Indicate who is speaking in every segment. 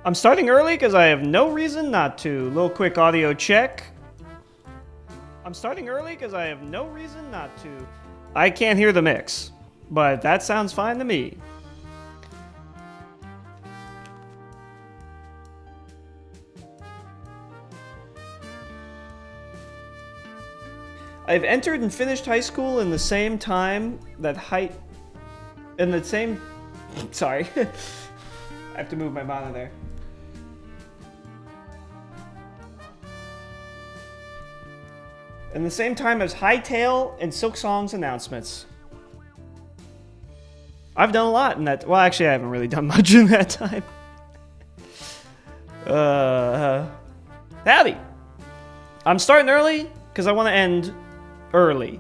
Speaker 1: I'm starting early because I have no reason not to. Little quick audio check. I'm starting early because I have no reason not to. I can't hear the mix, but that sounds fine to me. I've entered and finished high school in the same time that sorry. I have to move my monitor there. In the same time as Hightail and Silk Song's announcements. I've done a lot in that. Well, actually, I haven't really done much in that time. Howdy. I'm starting early because I want to end early.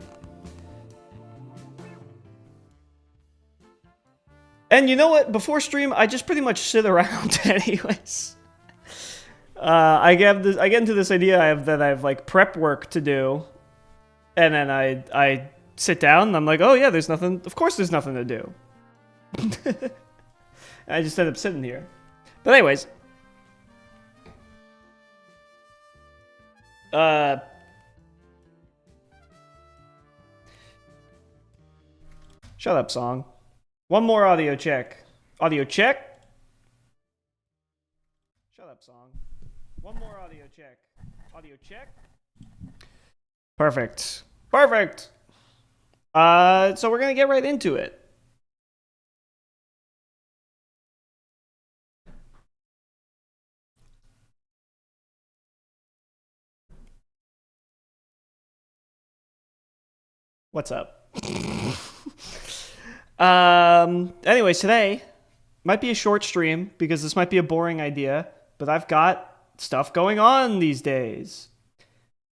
Speaker 1: And you know what? Before stream, I just pretty much sit around anyways. I get into this idea that I have like prep work to do, and then I sit down and I'm like, oh yeah, there's nothing. Of course, there's nothing to do. I just end up sitting here. But anyways, shut up, song. One more audio check. Audio check. Shut up, song. One more audio check. Audio check. Perfect. Perfect. So we're gonna get right into it. What's up? Anyways, today might be a short stream because this might be a boring idea, but I've got stuff going on these days.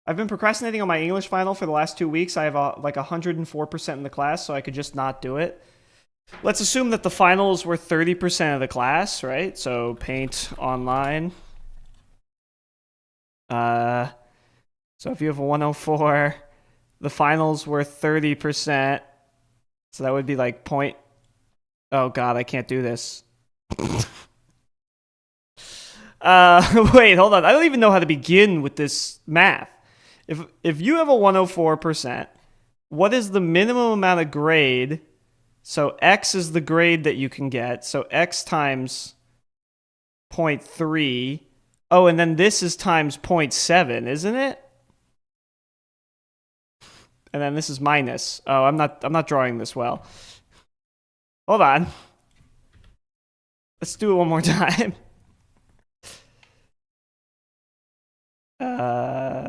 Speaker 1: I've been procrastinating on my English final for the last 2 weeks. I have like 104% in the class, so I could just not do it. Let's assume that the finals were 30% of the class, right? So paint online. So if you have a 104, the finals were 30%. So that would be like point. Oh god, I can't do this. Wait, hold on. I don't even know how to begin with this math. If you have a 104%, what is the minimum amount of grade? So x is the grade that you can get. So x times 0.3. Oh, and then this is times 0.7, isn't it? And then this is minus. Oh, I'm not drawing this well. Hold on. Let's do it one more time.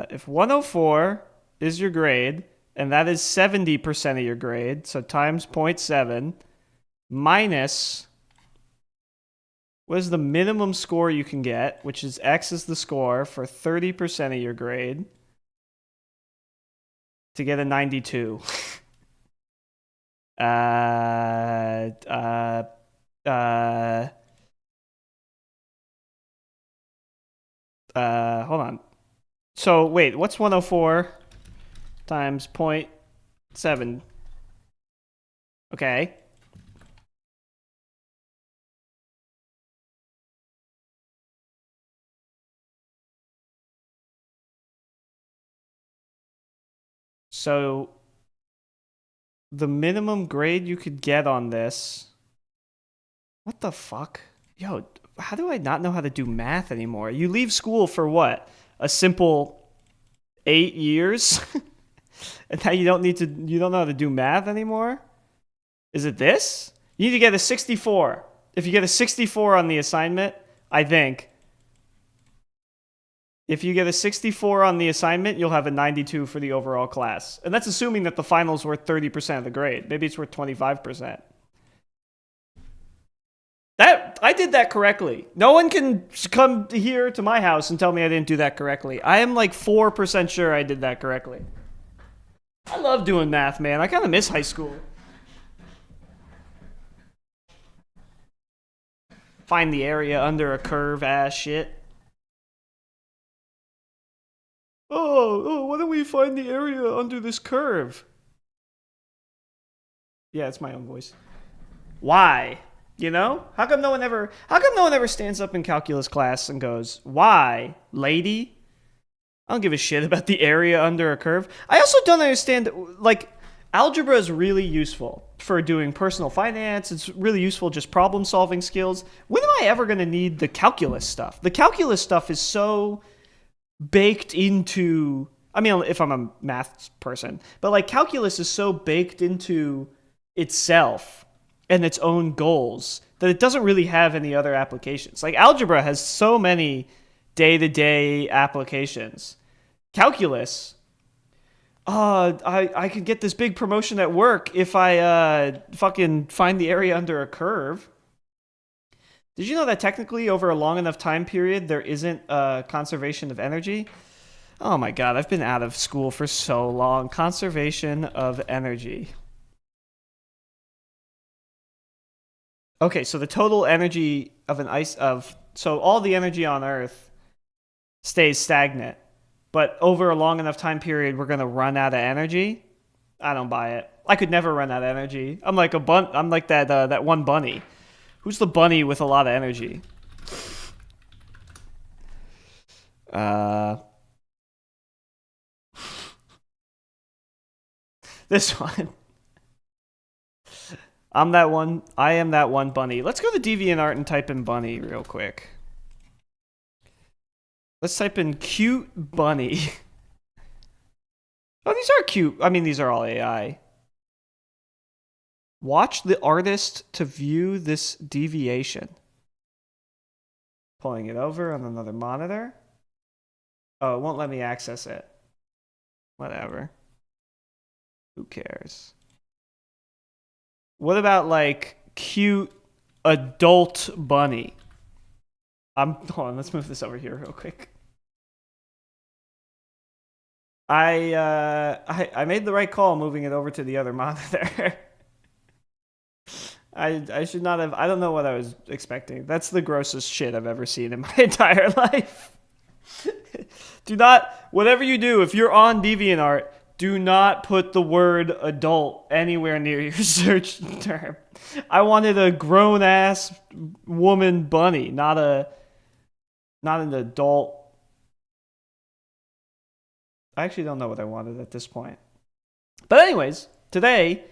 Speaker 1: If 104 is your grade, and that is 70% of your grade, so times 0.7 minus what is the minimum score you can get, which is x is the score for 30% of your grade, to get a 92. Hold on. So wait, what's 104 times 0.7? Okay. So the minimum grade you could get on this. What the fuck? Yo, how do I not know how to do math anymore? You leave school for what? A simple 8 years? And now you don't know how to do math anymore? Is it this? You need to get a 64. If you get a 64 on the assignment, I think. If you get a 64 on the assignment, you'll have a 92 for the overall class. And that's assuming that the final's worth 30% of the grade. Maybe it's worth 25%. I did that correctly. No one can come here to my house and tell me I didn't do that correctly. I am like 4% sure I did that correctly. I love doing math, man. I kind of miss high school. Find the area under a curve ass shit. Why don't we find the area under this curve? Yeah, it's my own voice. Why? You know? How come no one ever stands up in calculus class and goes, "Why, lady? I don't give a shit about the area under a curve." I also don't understand, like, algebra is really useful for doing personal finance. It's really useful just problem solving skills. When am I ever going to need the calculus stuff? The calculus stuff is so baked into, I mean, if I'm a math person, but like calculus is so baked into itself and its own goals that it doesn't really have any other applications. Like algebra has so many day-to-day applications. Calculus, I could get this big promotion at work if I fucking find the area under a curve. Did you know that technically over a long enough time period there isn't conservation of energy? Oh my god, I've been out of school for so long. Conservation of energy. Okay, so the total energy of an ice of so all the energy on Earth stays stagnant, but over a long enough time period we're gonna run out of energy. I don't buy it. I could never run out of energy. I'm like a bun. I'm like that one bunny. Who's the bunny with a lot of energy? Uh, this one. I'm that one. I am that one bunny. Let's go to DeviantArt and type in bunny real quick. Let's type in cute bunny. Oh, these are cute. I mean, these are all AI. Watch the artist to view this deviation. Pulling it over on another monitor. Oh, it won't let me access it. Whatever. Who cares? What about like cute adult bunny? Hold on, let's move this over here real quick. I made the right call moving it over to the other monitor. I should not have. I don't know what I was expecting. That's the grossest shit I've ever seen in my entire life. Do not, whatever you do, if you're on DeviantArt, do not put the word adult anywhere near your search term. I wanted a grown ass woman bunny, not an adult. I actually don't know what I wanted at this point. But anyways, today,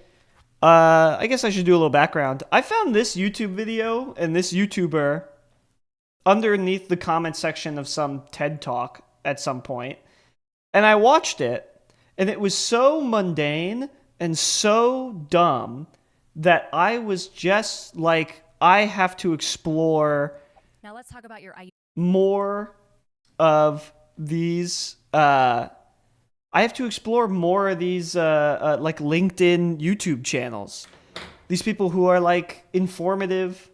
Speaker 1: I guess I should do a little background. I found this YouTube video and this YouTuber underneath the comment section of some TED Talk at some point, and I watched it, and it was so mundane and so dumb that I was just like, I have to explore
Speaker 2: Now let's talk about your
Speaker 1: more of these. I have to explore more of these, like LinkedIn YouTube channels. These people who are like informative.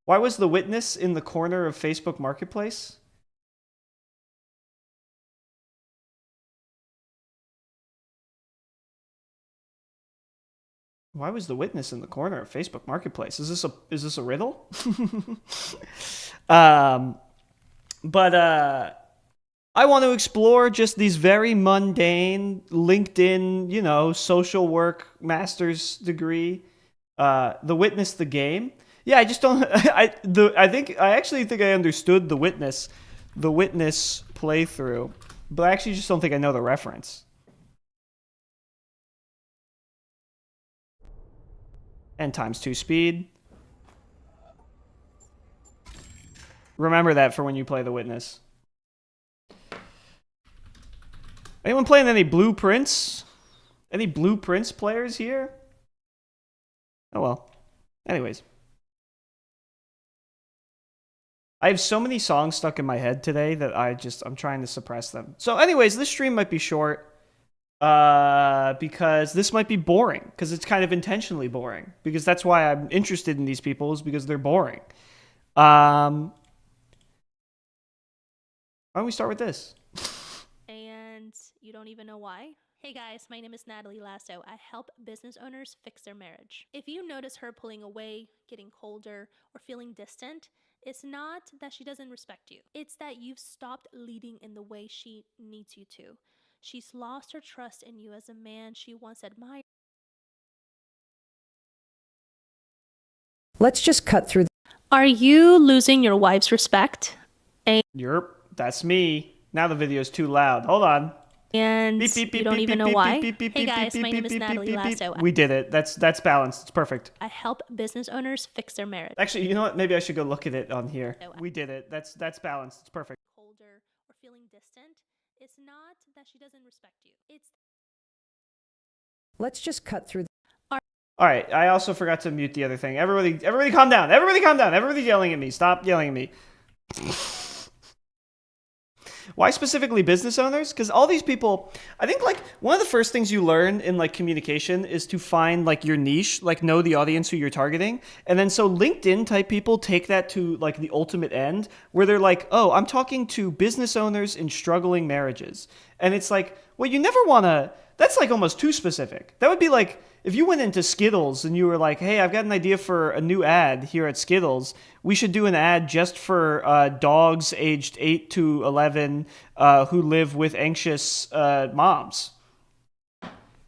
Speaker 1: Why was the witness in the corner of Facebook Marketplace? Why was the witness in the corner of Facebook Marketplace? Is this a riddle? um, but I want to explore just these very mundane LinkedIn, social work master's degree. The Witness, the game. Yeah, I just don't. I actually think I understood the Witness playthrough, but I actually just don't think I know the reference. And times two speed. Remember that for when you play The Witness. Anyone playing any Blueprints? Any Blueprints players here? Oh well. Anyways. I have so many songs stuck in my head today that I'm trying to suppress them. So anyways, this stream might be short. Because this might be boring. Because it's kind of intentionally boring. Because that's why I'm interested in these people, is because they're boring. Why don't we start with this?
Speaker 3: And you don't even know why? Hey guys, my name is Natalie Lasso. I help business owners fix their marriage. If you notice her pulling away, getting colder, or feeling distant, it's not that she doesn't respect you. It's that you've stopped leading in the way she needs you to. She's lost her trust in you as a man she once admired.
Speaker 2: Let's just cut through.
Speaker 3: Are you losing your wife's respect?
Speaker 1: Yerp, that's me. Now the video's too loud. Hold on.
Speaker 3: And
Speaker 1: Beep, beep,
Speaker 3: you
Speaker 1: beep,
Speaker 3: don't
Speaker 1: beep,
Speaker 3: even
Speaker 1: beep,
Speaker 3: know
Speaker 1: beep,
Speaker 3: why?
Speaker 1: beep, beep,
Speaker 3: Hey
Speaker 1: beep,
Speaker 3: guys,
Speaker 1: beep,
Speaker 3: my
Speaker 1: beep,
Speaker 3: name is
Speaker 1: beep,
Speaker 3: Natalie
Speaker 1: beep, beep.
Speaker 3: Lasso.
Speaker 1: We did it. That's balanced. It's perfect.
Speaker 3: I help business owners fix their marriage.
Speaker 1: Actually, you know what? Maybe I should go look at it on here. We did it. That's balanced. It's perfect.
Speaker 3: Colder or feeling distant, it's not that she doesn't respect you. It's
Speaker 2: Let's just cut through.
Speaker 1: All right. I also forgot to mute the other thing. Everybody calm down. Everybody calm down. Everybody's yelling at me. Stop yelling at me. Why specifically business owners? Because all these people, I think like one of the first things you learn in like communication is to find like your niche, like know the audience who you're targeting. And then so LinkedIn type people take that to like the ultimate end where they're like, oh, I'm talking to business owners in struggling marriages. And it's like, well, you never want to, that's like almost too specific. That would be like, if you went into Skittles and you were like, hey, I've got an idea for a new ad here at Skittles, we should do an ad just for dogs aged 8 to 11 who live with anxious moms.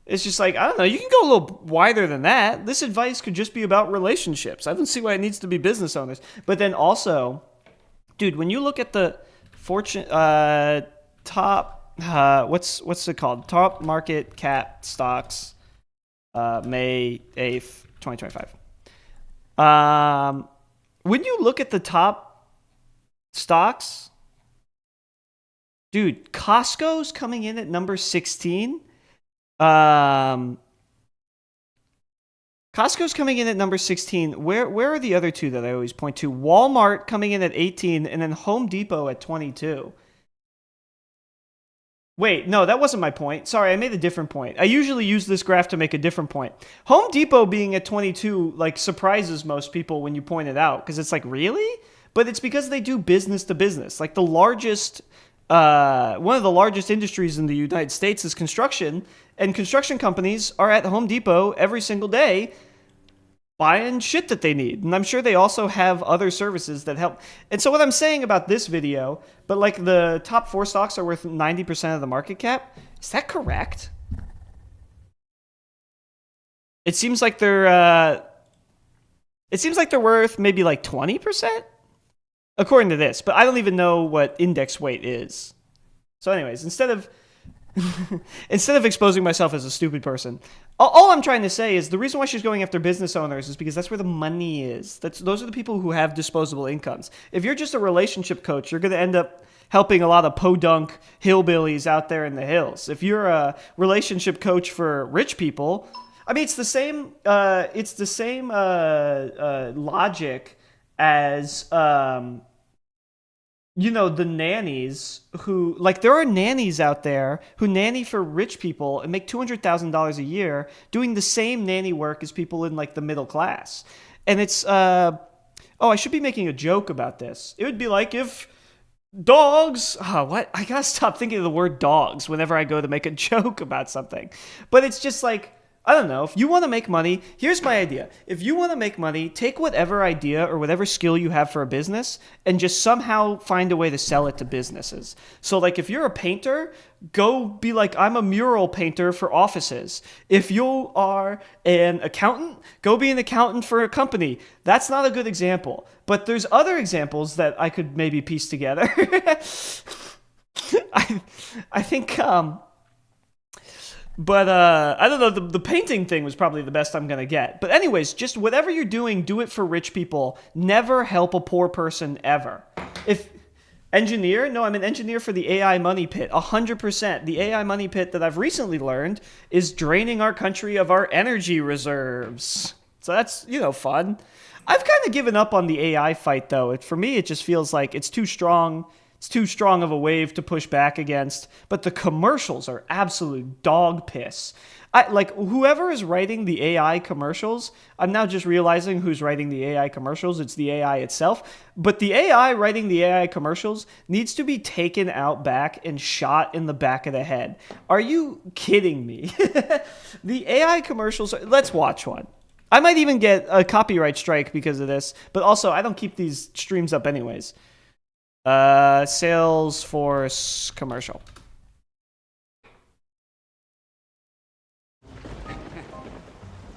Speaker 1: It's just like, I don't know, you can go a little wider than that. This advice could just be about relationships. I don't see why it needs to be business owners. But then also, dude, when you look at the Fortune top, what's it called? Top market cap stocks. May 8th, 2025. When you look at the top stocks, dude, Costco's coming in at number 16. Costco's coming in at number 16. Where are the other two that I always point to? Walmart coming in at 18, and then Home Depot at 22. Wait, no, that wasn't my point. Sorry, I made a different point. I usually use this graph to make a different point. Home Depot being at 22 like surprises most people when you point it out because it's like, really? But it's because they do business to business. Like the largest one of the largest industries in the United States is construction, and construction companies are at Home Depot every single day buying shit that they need. And I'm sure they also have other services that help. And so what I'm saying about this video, but like the top 4 stocks are worth 90% of the market cap, is that correct? It seems like they're worth maybe like 20% according to this, but I don't even know what index weight is. So anyways, instead of exposing myself as a stupid person, all I'm trying to say is the reason why she's going after business owners is because that's where the money is. Those are the people who have disposable incomes. If you're just a relationship coach, you're going to end up helping a lot of podunk hillbillies out there in the hills. If you're a relationship coach for rich people, I mean, it's the same. Logic as the nannies who, like, there are nannies out there who nanny for rich people and make $200,000 a year doing the same nanny work as people in, like, the middle class. And it's, oh, I should be making a joke about this. It would be like if dogs, what? I gotta stop thinking of the word dogs whenever I go to make a joke about something. But it's just like, I don't know. If you want to make money, here's my idea. If you want to make money, take whatever idea or whatever skill you have for a business and just somehow find a way to sell it to businesses. So like if you're a painter, go be like, I'm a mural painter for offices. If you are an accountant, go be an accountant for a company. That's not a good example. But there's other examples that I could maybe piece together. I think but I don't know, the painting thing was probably the best I'm going to get. But anyways, just whatever you're doing, do it for rich people. Never help a poor person ever. If engineer? No, I'm an engineer for the AI money pit. 100%. The AI money pit that I've recently learned is draining our country of our energy reserves. So that's, fun. I've kind of given up on the AI fight, though. For me, it just feels like it's too strong. It's too strong of a wave to push back against. But the commercials are absolute dog piss. Whoever is writing the AI commercials, I'm now just realizing who's writing the AI commercials. It's the AI itself. But the AI writing the AI commercials needs to be taken out back and shot in the back of the head. Are you kidding me? The AI commercials, let's watch one. I might even get a copyright strike because of this. But also, I don't keep these streams up anyways. Salesforce commercial.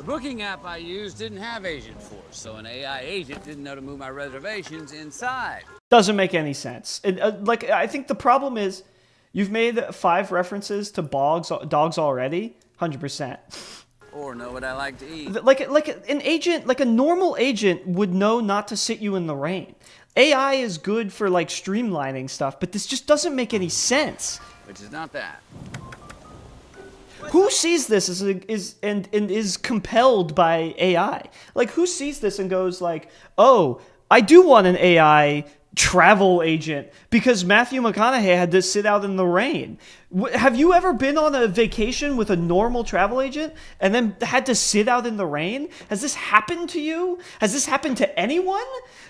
Speaker 2: booking app I used didn't have Agent Force, so an AI agent didn't know to move my reservations inside.
Speaker 1: Doesn't make any sense. Like, I think the problem is you've made 5 references to dogs already. 100%.
Speaker 2: Or know what I like to eat.
Speaker 1: Like an agent, like a normal agent would know not to sit you in the rain. AI is good for like streamlining stuff, but this just doesn't make any sense.
Speaker 2: Which is not that.
Speaker 1: Who sees this and is compelled by AI? Like, who sees this and goes like, "Oh, I do want an AI travel agent because Matthew McConaughey had to sit out in the rain." Have you ever been on a vacation with a normal travel agent and then had to sit out in the rain? Has this happened to you? Has this happened to anyone?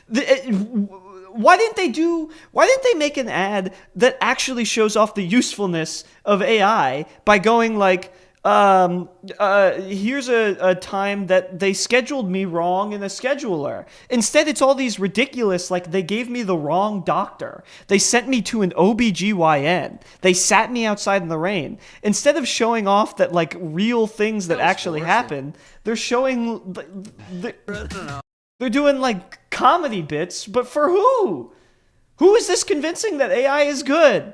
Speaker 1: Why didn't they make an ad that actually shows off the usefulness of AI by going like, here's a time that they scheduled me wrong in a scheduler. Instead, it's all these ridiculous, like, they gave me the wrong doctor. They sent me to an OBGYN. They sat me outside in the rain. Instead of showing off that, like, real things that actually happen, they're showing... They're doing, like, comedy bits, but for who? Who is this convincing that AI is good?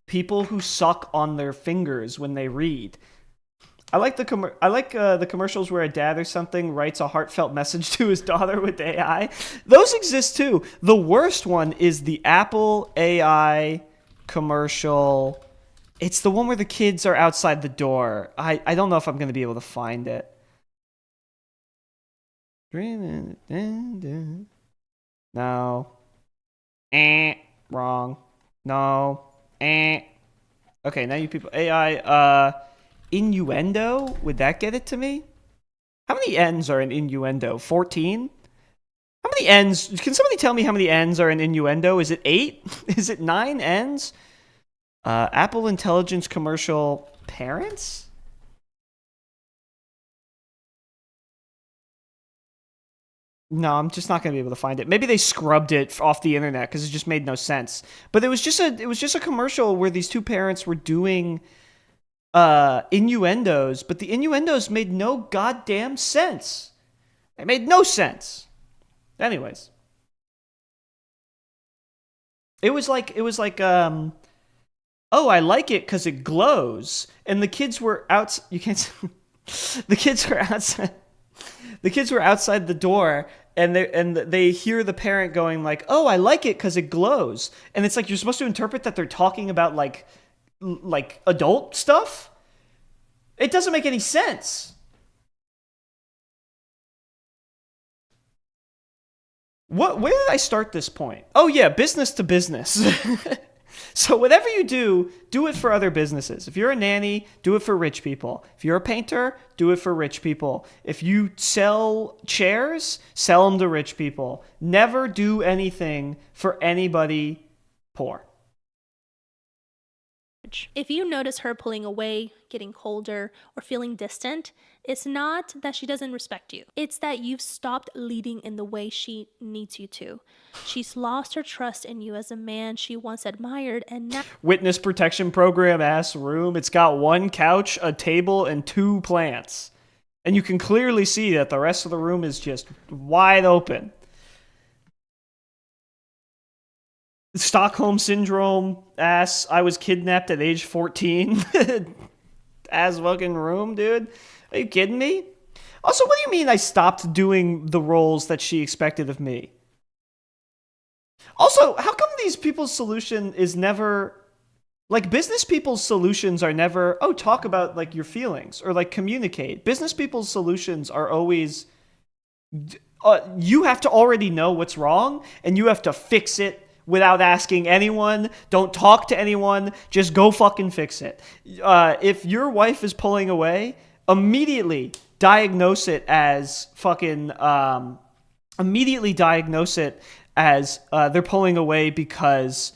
Speaker 1: People who suck on their fingers when they read. I like the commercials where a dad or something writes a heartfelt message to his daughter with AI. Those exist too. The worst one is the Apple AI commercial. It's the one where the kids are outside the door. I don't know if I'm going to be able to find it. No. Wrong. No. Okay, now you people. AI, innuendo? Would that get it to me? How many N's are in innuendo? 14? How many N's? Can somebody tell me how many N's are in innuendo? Is it 8? Is it 9 N's? Apple Intelligence commercial parents? No, I'm just not going to be able to find it. Maybe they scrubbed it off the internet because it just made no sense. But it was just a commercial where these two parents were doing innuendos, but the innuendos made no goddamn sense. They made no sense. Anyways, it was like oh, I like it because it glows, and the kids were out. You can't. The kids were outside. The kids were outside the door, and they hear the parent going like, "Oh, I like it because it glows," and it's like you're supposed to interpret that they're talking about like adult stuff. It doesn't make any sense. Where did I start this point? Oh yeah, business to business. So whatever you do it for other businesses. If you're a nanny, do it for rich people. If you're a painter, do it for rich people. If you sell chairs, sell them to rich people. Never do anything for anybody poor.
Speaker 3: If you notice her pulling away, getting colder, or feeling distant, it's not that she doesn't respect you. It's that you've stopped leading in the way she needs you to. She's lost her trust in you as a man she once admired, and now...
Speaker 1: Witness protection program ass room. It's got 1 couch, a table, and 2 plants. And you can clearly see that the rest of the room is just wide open. Stockholm syndrome ass. I was kidnapped at age 14. Ass fucking room, dude. Are you kidding me? Also, what do you mean I stopped doing the roles that she expected of me? Also, how come these people's solution is never... Like, business people's solutions are never, oh, talk about, like, your feelings, or, like, communicate. Business people's solutions are always, you have to already know what's wrong, and you have to fix it without asking anyone. Don't talk to anyone. Just go fucking fix it. If your wife is pulling away, immediately diagnose it as fucking... immediately diagnose it as they're pulling away because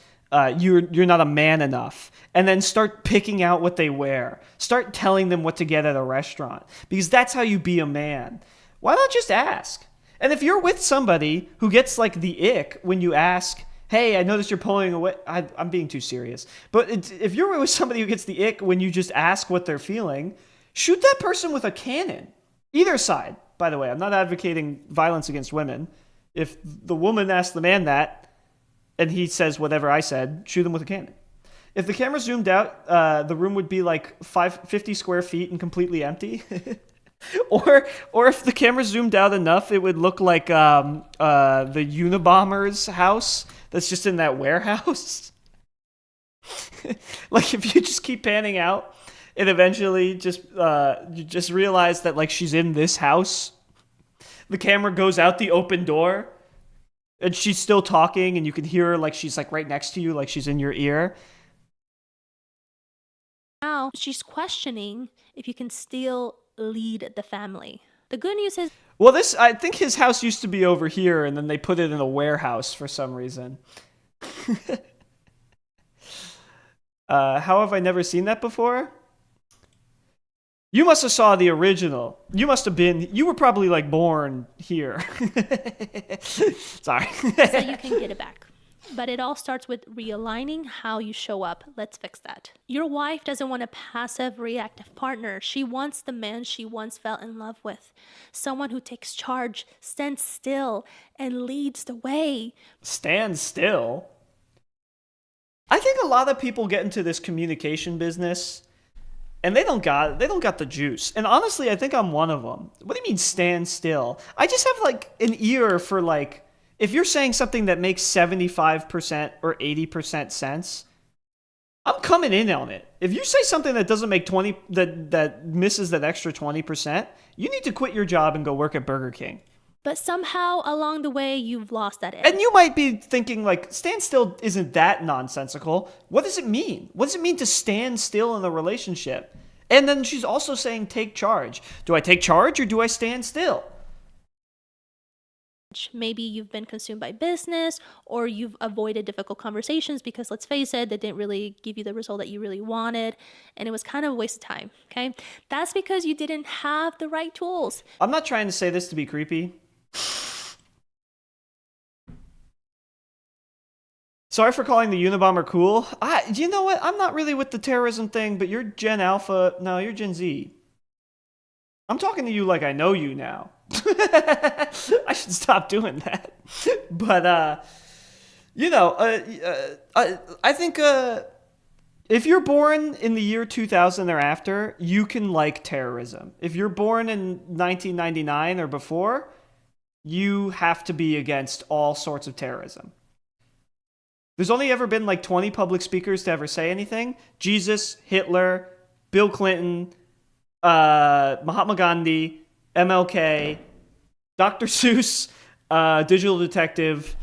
Speaker 1: you're not a man enough. And then start picking out what they wear. Start telling them what to get at a restaurant. Because that's how you be a man. Why not just ask? And if you're with somebody who gets like the ick when you ask... Hey, I noticed you're pulling away. I'm being too serious. But if you're with somebody who gets the ick when you just ask what they're feeling, Shoot that person with a cannon. Either side, by the way. I'm not advocating violence against women. If the woman asks the man that, and he says whatever I said, shoot him with a cannon. If the camera zoomed out, the room would be like 50 square feet and completely empty. or if the camera zoomed out enough, it would look like the Unabomber's house that's just in that warehouse. Like if you just keep panning out, and eventually just you just realize that like she's in this house. The camera goes out the open door, and she's still talking, and you can hear her like she's like right next to you, like she's in your ear.
Speaker 3: Now she's questioning if you can still lead the family. The good news is,
Speaker 1: Well, I think his house used to be over here, and then they put it in a warehouse for some reason. How have I never seen that before? You must have saw the original. You were probably like born here. Sorry.
Speaker 3: so you can get it back. But it all starts with realigning how you show up. Let's fix that. Your wife doesn't want a passive, reactive partner. She wants the man she once fell in love with. Someone who takes charge, stands still, and leads the way.
Speaker 1: Stand still. I think a lot of people get into this communication business and they don't got the juice. And honestly, I think I'm one of them. What do you mean stand still? I just have like an ear for like, if you're saying something that makes 75% or 80% sense, I'm coming in on it. If you say something that doesn't make 20 that misses that extra 20%, you need to quit your job and go work at Burger King.
Speaker 3: But somehow along the way, you've lost that edge.
Speaker 1: And you might be thinking, like, stand still isn't that nonsensical. What does it mean? What does it mean to stand still in a relationship? And then she's also saying take charge. Do I take charge or do I stand still?
Speaker 3: Maybe you've been consumed by business, or you've avoided difficult conversations because, let's face it, they didn't really give you the result that you really wanted, and it was kind of a waste of time, okay? That's because you didn't have the right tools.
Speaker 1: I'm not trying to say this to be creepy. Sorry for calling the Unabomber cool. You know what? I'm not really with the terrorism thing, but you're Gen Alpha. No, you're Gen Z. I'm talking to you like I know you now. I should stop doing that. But, I think if you're born in the year 2000 or after, you can like terrorism. If you're born in 1999 or before, you have to be against all sorts of terrorism. There's only ever been like 20 public speakers to ever say anything. Jesus, Hitler, Bill Clinton, Mahatma Gandhi, MLK, Dr. Seuss, Digital Detective,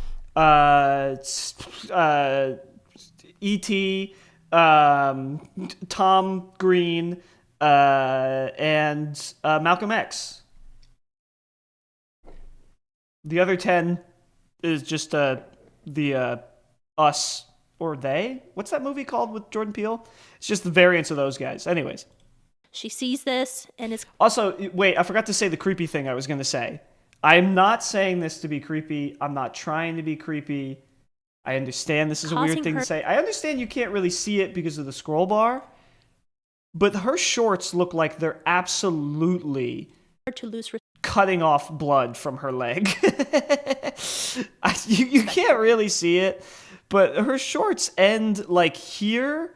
Speaker 1: E.T., Tom Green, and Malcolm X. The other 10 is just the us or they. What's that movie called with Jordan Peele? It's just the variants of those guys. Anyways.
Speaker 3: She sees this and is...
Speaker 1: Also, wait, I forgot to say the creepy thing I was going to say. I'm not saying this to be creepy. I'm not trying to be creepy. I understand this is a weird thing to say. I understand you can't really see it because of the scroll bar. But her shorts look like they're absolutely cutting off blood from her leg. You can't really see it. But her shorts end like here.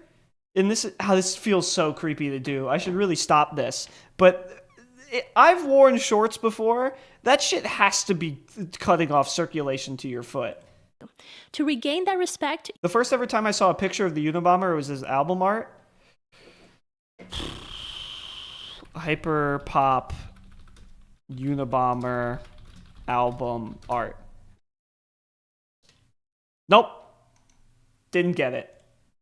Speaker 1: And this feels so creepy to do. I should really stop this. But I've worn shorts before. That shit has to be cutting off circulation to your foot.
Speaker 3: To regain that respect.
Speaker 1: The first ever time I saw a picture of the Unabomber, it was his album art. Hyper Pop Unabomber album art. Nope. Didn't get it.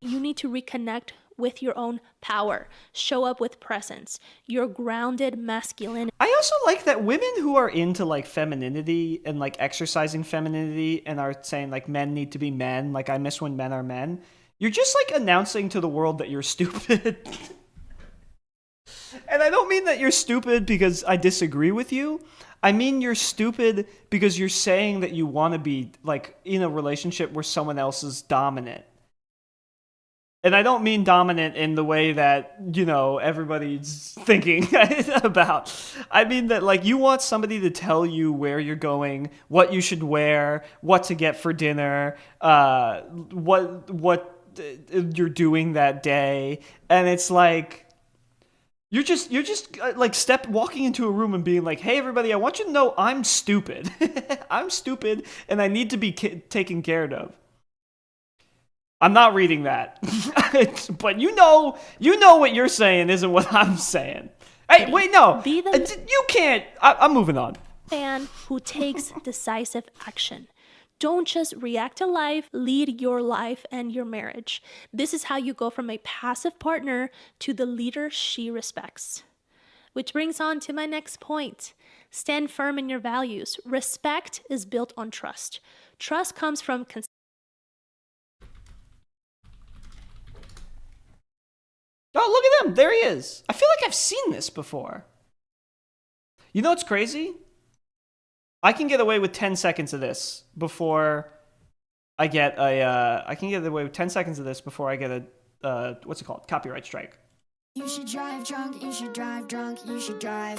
Speaker 3: You need to reconnect with your own power. Show up with presence. Your grounded masculinity.
Speaker 1: I also like that women who are into like femininity and like exercising femininity and are saying like men need to be men, like I miss when men are men. You're just like announcing to the world that you're stupid. And I don't mean that you're stupid because I disagree with you. I mean you're stupid because you're saying that you want to be like in a relationship where someone else is dominant. And I don't mean dominant in the way that, you know, everybody's thinking about. I mean that, like, you want somebody to tell you where you're going, what you should wear, what to get for dinner, what you're doing that day. And it's like, you're just like walking into a room and being like, "Hey, everybody, I want you to know I'm stupid. I'm stupid and I need to be taken care of." I'm not reading that. But you know what you're saying isn't what I'm saying. Hey, wait, no.
Speaker 3: Be the
Speaker 1: You can't. I'm moving on.
Speaker 3: man who takes decisive action. Don't just react to life, lead your life and your marriage. This is how you go from a passive partner to the leader she respects. Which brings on to my next point. Stand firm in your values. Respect is built on trust. Trust comes from
Speaker 1: Oh, look at him. There he is. I feel like I've seen this before. You know what's crazy? I can get away with 10 seconds of this before I get a, I can get away with 10 seconds of this before I get a, what's it called? Copyright strike.
Speaker 4: You should drive drunk, you should drive drunk, you should drive.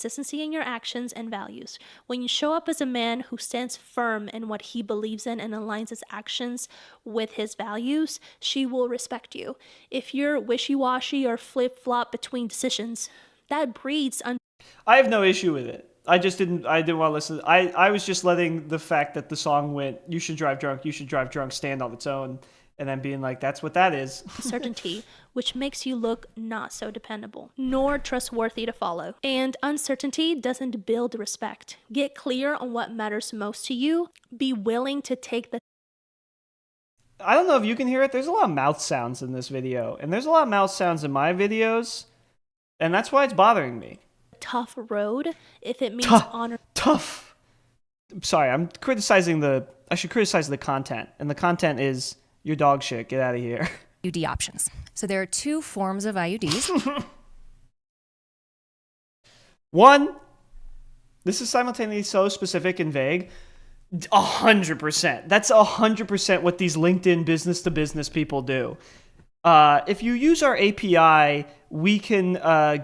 Speaker 3: consistency in your actions and values. When you show up as a man who stands firm in what he believes in and aligns his actions with his values, she will respect you. If you're wishy-washy or flip-flop between decisions, that breeds
Speaker 1: I have no issue with it. I didn't want to listen. I was just letting the fact that the song went, "You should drive drunk," stand on its own, and then being like, that's what that is.
Speaker 3: uncertainty, which makes you look not so dependable, nor trustworthy to follow. And uncertainty doesn't build respect. Get clear on what matters most to you. Be willing to take the
Speaker 1: I don't know if you can hear it. There's a lot of mouth sounds in this video, and there's a lot of mouth sounds in my videos, and that's why it's bothering me.
Speaker 3: tough road if it means honor.
Speaker 1: Tough. Sorry, I'm criticizing I should criticize the content, and the content is your dog shit. Get out of here.
Speaker 5: IUD options. So there are two forms of IUDs.
Speaker 1: One, this is simultaneously so specific and vague. 100%. That's 100% what these LinkedIn business-to-business people do. If you use our API, we can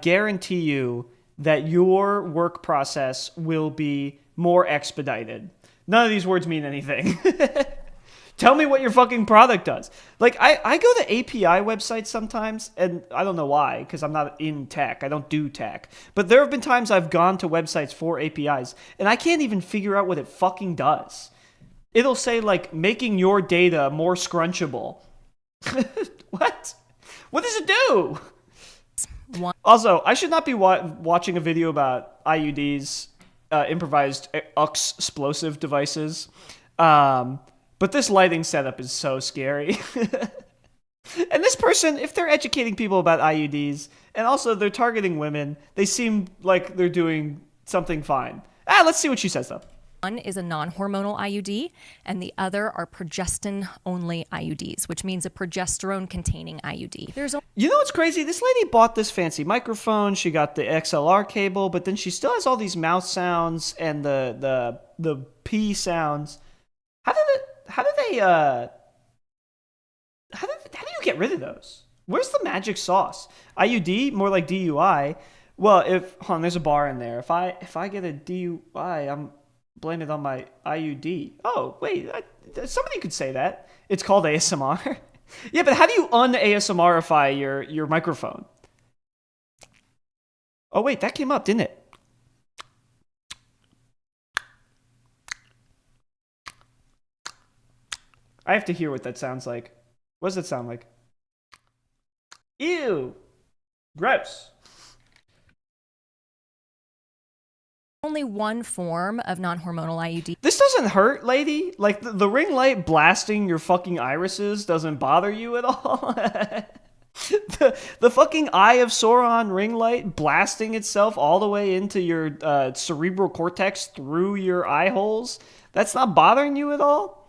Speaker 1: guarantee you that your work process will be more expedited. None of these words mean anything. Tell me what your fucking product does. Like, I go to API websites sometimes, and I don't know why, because I'm not in tech. I don't do tech. But there have been times I've gone to websites for APIs, and I can't even figure out what it fucking does. It'll say, like, making your data more scrunchable. What? What does it do? Also, I should not be watching a video about IUDs, improvised explosive devices. But this lighting setup is so scary. And this person, if they're educating people about IUDs, and also they're targeting women, they seem like they're doing something fine. Let's see what she says, though.
Speaker 5: One is a non-hormonal IUD, and the other are progestin-only IUDs, which means a progesterone-containing IUD.
Speaker 1: You know what's crazy? This lady bought this fancy microphone. She got the XLR cable, but then she still has all these mouse sounds and the P sounds. How do you get rid of those? Where's the magic sauce? IUD, more like DUI. Well, there's a bar in there. If I get a DUI, I'm blame it on my IUD. Oh, wait, somebody could say that. It's called ASMR. Yeah, but how do you un-ASMRify your microphone? Oh, wait, that came up, didn't it? I have to hear what that sounds like. What does that sound like? Ew. Gross.
Speaker 5: Only one form of non-hormonal IUD.
Speaker 1: This doesn't hurt, lady. Like, the ring light blasting your fucking irises doesn't bother you at all. the fucking Eye of Sauron ring light blasting itself all the way into your cerebral cortex through your eye holes, that's not bothering you at all?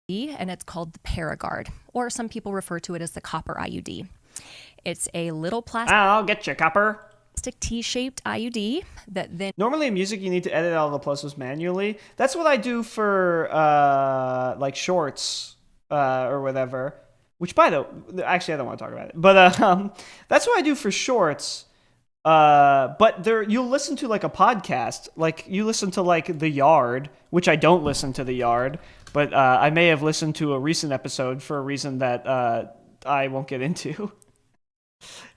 Speaker 5: And it's called the Paragard, or some people refer to it as the copper IUD. It's a little plastic
Speaker 1: I'll get you, copper.
Speaker 5: plastic T-shaped IUD that then
Speaker 1: Normally in music, you need to edit all the pluses manually. That's what I do for like shorts or whatever. Which, actually, I don't want to talk about it. But that's what I do for shorts. But you'll listen to like a podcast, like you listen to like The Yard, which I don't listen to The Yard, but I may have listened to a recent episode for a reason that I won't get into.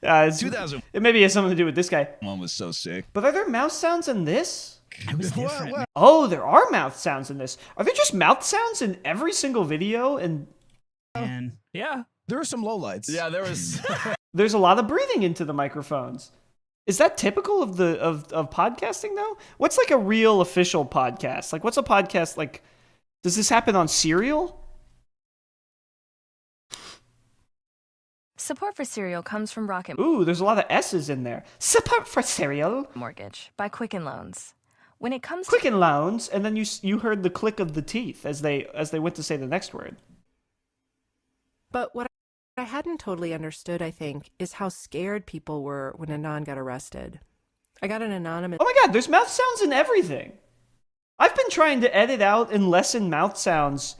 Speaker 6: 2001
Speaker 1: It maybe has something to do with this guy.
Speaker 6: was so sick.
Speaker 1: But are there mouth sounds in this?
Speaker 7: It was different.
Speaker 6: What?
Speaker 1: Oh, there are mouth sounds in this. Are there just mouth sounds in every single video? And
Speaker 7: Man. Yeah.
Speaker 6: There were some lowlights.
Speaker 8: Yeah, there was.
Speaker 1: there's a lot of breathing into the microphones. Is that typical of of podcasting though? What's like a real official podcast? Like what's a podcast like? Does this happen on Serial?
Speaker 9: Support for Serial comes from Rocket
Speaker 1: Ooh, there's a lot of S's in there. Support for Serial.
Speaker 9: Mortgage by Quicken Loans. When it comes to
Speaker 1: Quicken Loans, and then you heard the click of the teeth as they went to say the next word.
Speaker 10: But what I hadn't totally understood, I think, is how scared people were when Anon got arrested. I got an anonymous...
Speaker 1: Oh my god, there's mouth sounds in everything. I've been trying to edit out and lessen mouth sounds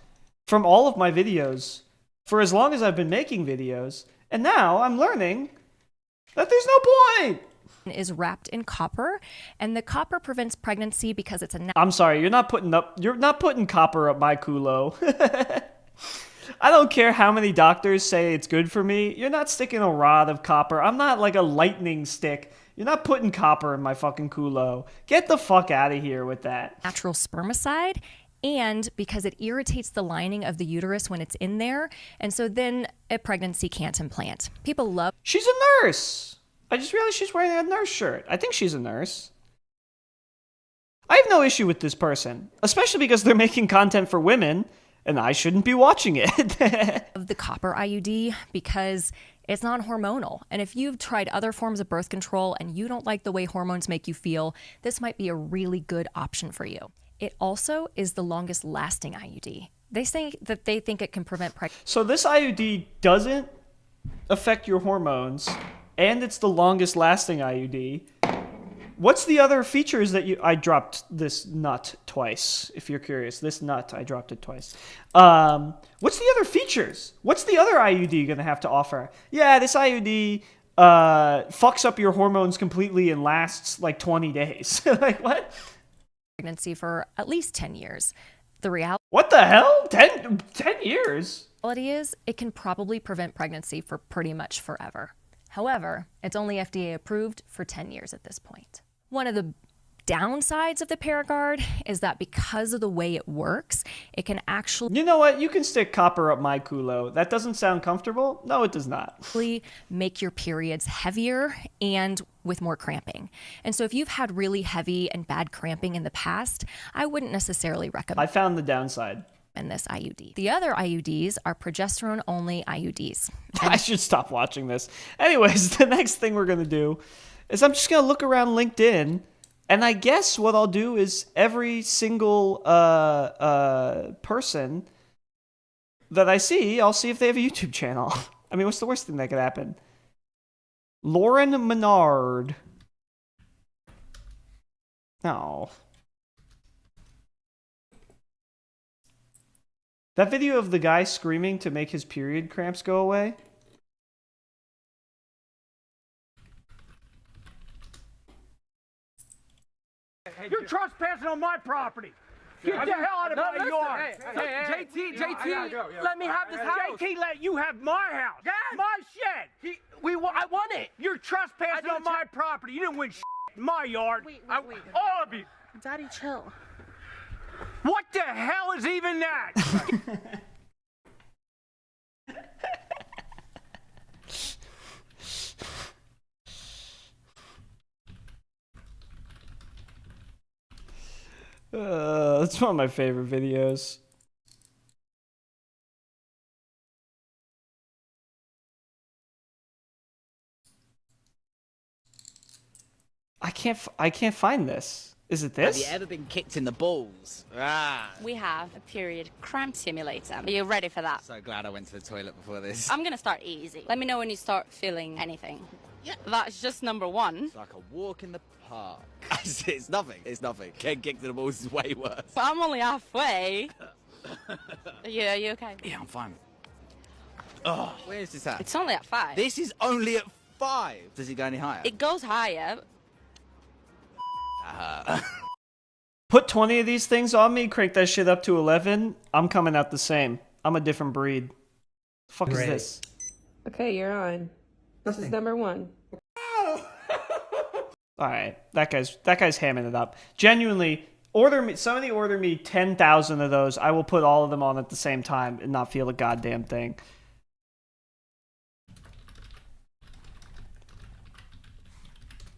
Speaker 1: from all of my videos for as long as I've been making videos, and now I'm learning that there's no point.
Speaker 5: is wrapped in copper, and the copper prevents pregnancy because it's a
Speaker 1: I'm sorry, you're not putting copper up my culo. I don't care how many doctors say it's good for me. You're not sticking a rod of copper. I'm not like a lightning stick. You're not putting copper in my fucking culo. Get the fuck out of here with that.
Speaker 5: natural spermicide, and because it irritates the lining of the uterus when it's in there, and so then a pregnancy can't implant. People love...
Speaker 1: She's a nurse. I just realized she's wearing a nurse shirt. I think she's a nurse. I have no issue with this person, especially because they're making content for women, and I shouldn't be watching it.
Speaker 5: of the copper IUD because it's non-hormonal. And if you've tried other forms of birth control and you don't like the way hormones make you feel, this might be a really good option for you. It also is the longest lasting IUD. They say that they think it can prevent pregnancy.
Speaker 1: So this IUD doesn't affect your hormones, and it's the longest lasting IUD. What's the other features that I dropped this nut twice, if you're curious. This nut, I dropped it twice. What's the other features? What's the other IUD going to have to offer? Yeah, this IUD fucks up your hormones completely and lasts like 20 days. Like, what?
Speaker 5: Pregnancy for at least 10 years. The reality
Speaker 1: What the hell? 10 years?
Speaker 5: is it can probably prevent pregnancy for pretty much forever. However, it's only FDA approved for 10 years at this point. One of the downsides of the Paragard is that because of the way it works, it can actually
Speaker 1: You know what? You can stick copper up my culo. That doesn't sound comfortable? No, it does not.
Speaker 5: make your periods heavier and with more cramping. And so if you've had really heavy and bad cramping in the past, I wouldn't necessarily recommend
Speaker 1: I found the downside.
Speaker 5: this IUD. The other IUDs are progesterone-only IUDs.
Speaker 1: I should stop watching this. Anyways, the next thing we're going to do is I'm just going to look around LinkedIn, and I guess what I'll do is every single person that I see, I'll see if they have a YouTube channel. I mean, what's the worst thing that could happen? Lauren Menard. No. That video of the guy screaming to make his period cramps go away?
Speaker 11: You're trespassing on my property. Get the hell out of my yard. JT, let me have this house. JT let you have my house. My shed. I want it. You're trespassing on my property. You didn't win in my yard.
Speaker 12: Wait.
Speaker 11: All of you.
Speaker 12: Daddy, chill.
Speaker 11: What the hell is even that?
Speaker 1: That's one of my favorite videos. I can't find this. Is it this?
Speaker 2: Have you ever been kicked in the balls? Ah.
Speaker 12: We have a period cramp simulator. Are you ready for that?
Speaker 2: So glad I went to the toilet before this.
Speaker 12: I'm gonna start easy. Let me know when you start feeling anything. Yeah, that's just number one.
Speaker 8: It's like a walk in the park. It's nothing. It's nothing. Getting kicked in the balls is way worse.
Speaker 12: But I'm only halfway. Yeah, you okay?
Speaker 8: Yeah, I'm fine. Oh, where is this at?
Speaker 12: It's only at 5.
Speaker 8: This is only at 5. Does it go any higher?
Speaker 12: It goes higher.
Speaker 1: Put 20 of these things on me, crank that shit up to 11. I'm coming out the same. I'm a different breed. The fuck is this?
Speaker 10: Okay, you're on. This is number 1.
Speaker 1: All right, that guy's hamming it up. Genuinely, somebody order me 10,000 of those. I will put all of them on at the same time and not feel a goddamn thing.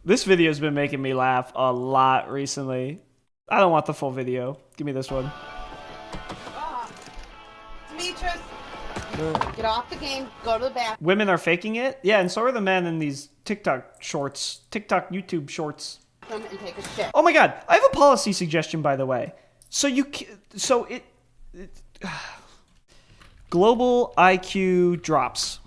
Speaker 1: This video's been making me laugh a lot recently. I don't want the full video. Give me this one.
Speaker 13: Demetrius, get off the game. Go to the bathroom.
Speaker 1: Women are faking it? Yeah, and so are the men in these TikTok YouTube shorts.
Speaker 13: And take a shit.
Speaker 1: Oh my god, I have a policy suggestion, by the way. Global IQ drops.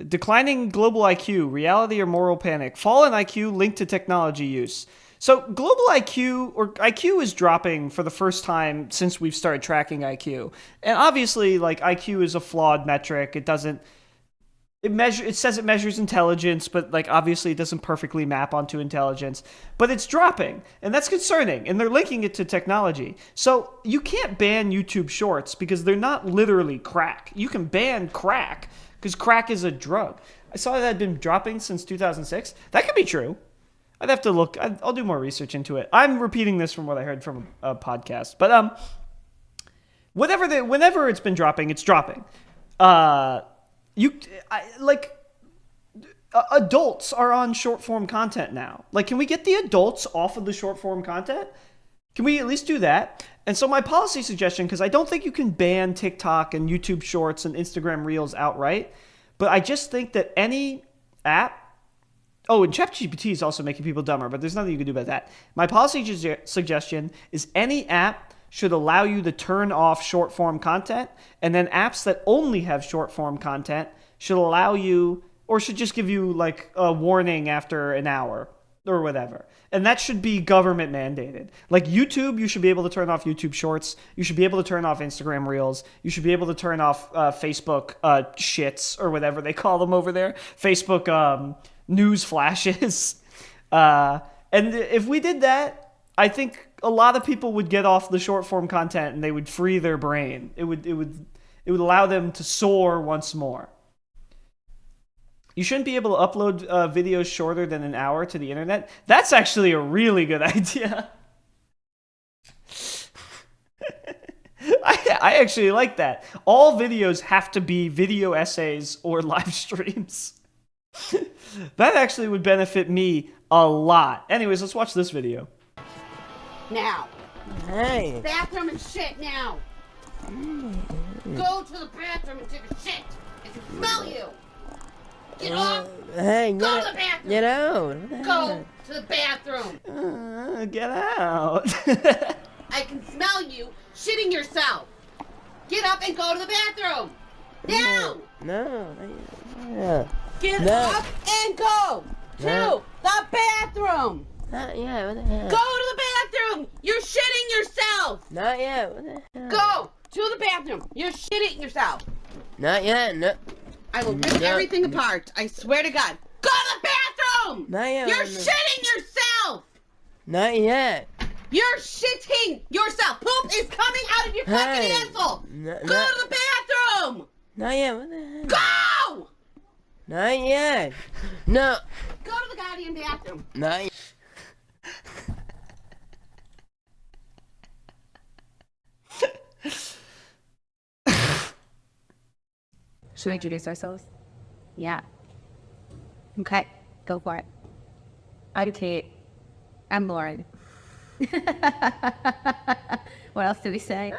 Speaker 1: Declining global IQ, reality or moral panic. Fall in IQ linked to technology use. So global IQ, or IQ, is dropping for the first time since we've started tracking IQ. And obviously, like, IQ is a flawed metric. It says it measures intelligence, but like obviously it doesn't perfectly map onto intelligence. But it's dropping, and that's concerning. And they're linking it to technology. So you can't ban YouTube Shorts because they're not literally crack. You can ban crack because crack is a drug. I saw that had been dropping since 2006. That could be true. I'd have to look. I'll do more research into it. I'm repeating this from what I heard from a podcast. But whenever it's been dropping, it's dropping. Adults are on short form content now. Like, can we get the adults off of the short form content? Can we at least do that? And so my policy suggestion, because I don't think you can ban TikTok and YouTube Shorts and Instagram Reels outright, but I just think that any app. Oh, and ChatGPT is also making people dumber, but there's nothing you can do about that. My policy suggestion is any app should allow you to turn off short form content, and then apps that only have short form content should allow you, or should just give you like a warning after an hour or whatever. And that should be government mandated. Like YouTube, you should be able to turn off YouTube Shorts. You should be able to turn off Instagram Reels. You should be able to turn off Facebook shits or whatever they call them over there. Facebook news flashes. And if we did that, I think a lot of people would get off the short form content and they would free their brain. It would allow them to soar once more. You shouldn't be able to upload videos shorter than an hour to the internet. That's actually a really good idea. I actually like that. All videos have to be video essays or live streams. That actually would benefit me a lot. Anyways, let's watch this video.
Speaker 13: Now.
Speaker 11: Hey.
Speaker 13: Bathroom and shit now. Go to the bathroom and take a shit. I can smell you. Get off.
Speaker 11: Hey,
Speaker 13: go to the bathroom.
Speaker 11: Get out.
Speaker 13: Go to the bathroom.
Speaker 1: Get out.
Speaker 13: I can smell you shitting yourself. Get up and go to the bathroom. Now.
Speaker 11: No.
Speaker 13: Get up and go to the bathroom.
Speaker 11: Not yet. What the hell?
Speaker 13: Go to the bathroom. You're shitting yourself.
Speaker 11: Not yet. What the hell?
Speaker 13: Go to the bathroom. You're shitting yourself.
Speaker 11: Not yet. No.
Speaker 13: I will rip everything apart. I swear to God. Go to the bathroom.
Speaker 11: Not yet.
Speaker 13: You're shitting yourself.
Speaker 11: Not yet.
Speaker 13: You're shitting yourself. Poop is coming out of your fucking asshole. Go to the bathroom.
Speaker 11: Not yet. What the hell?
Speaker 13: Go.
Speaker 11: Not yet. No.
Speaker 13: Go to the goddamn bathroom.
Speaker 11: Not yet.
Speaker 14: Should we introduce ourselves? Yeah. Okay, go for it. I'm Kate. I'm Lauren. What else did we say?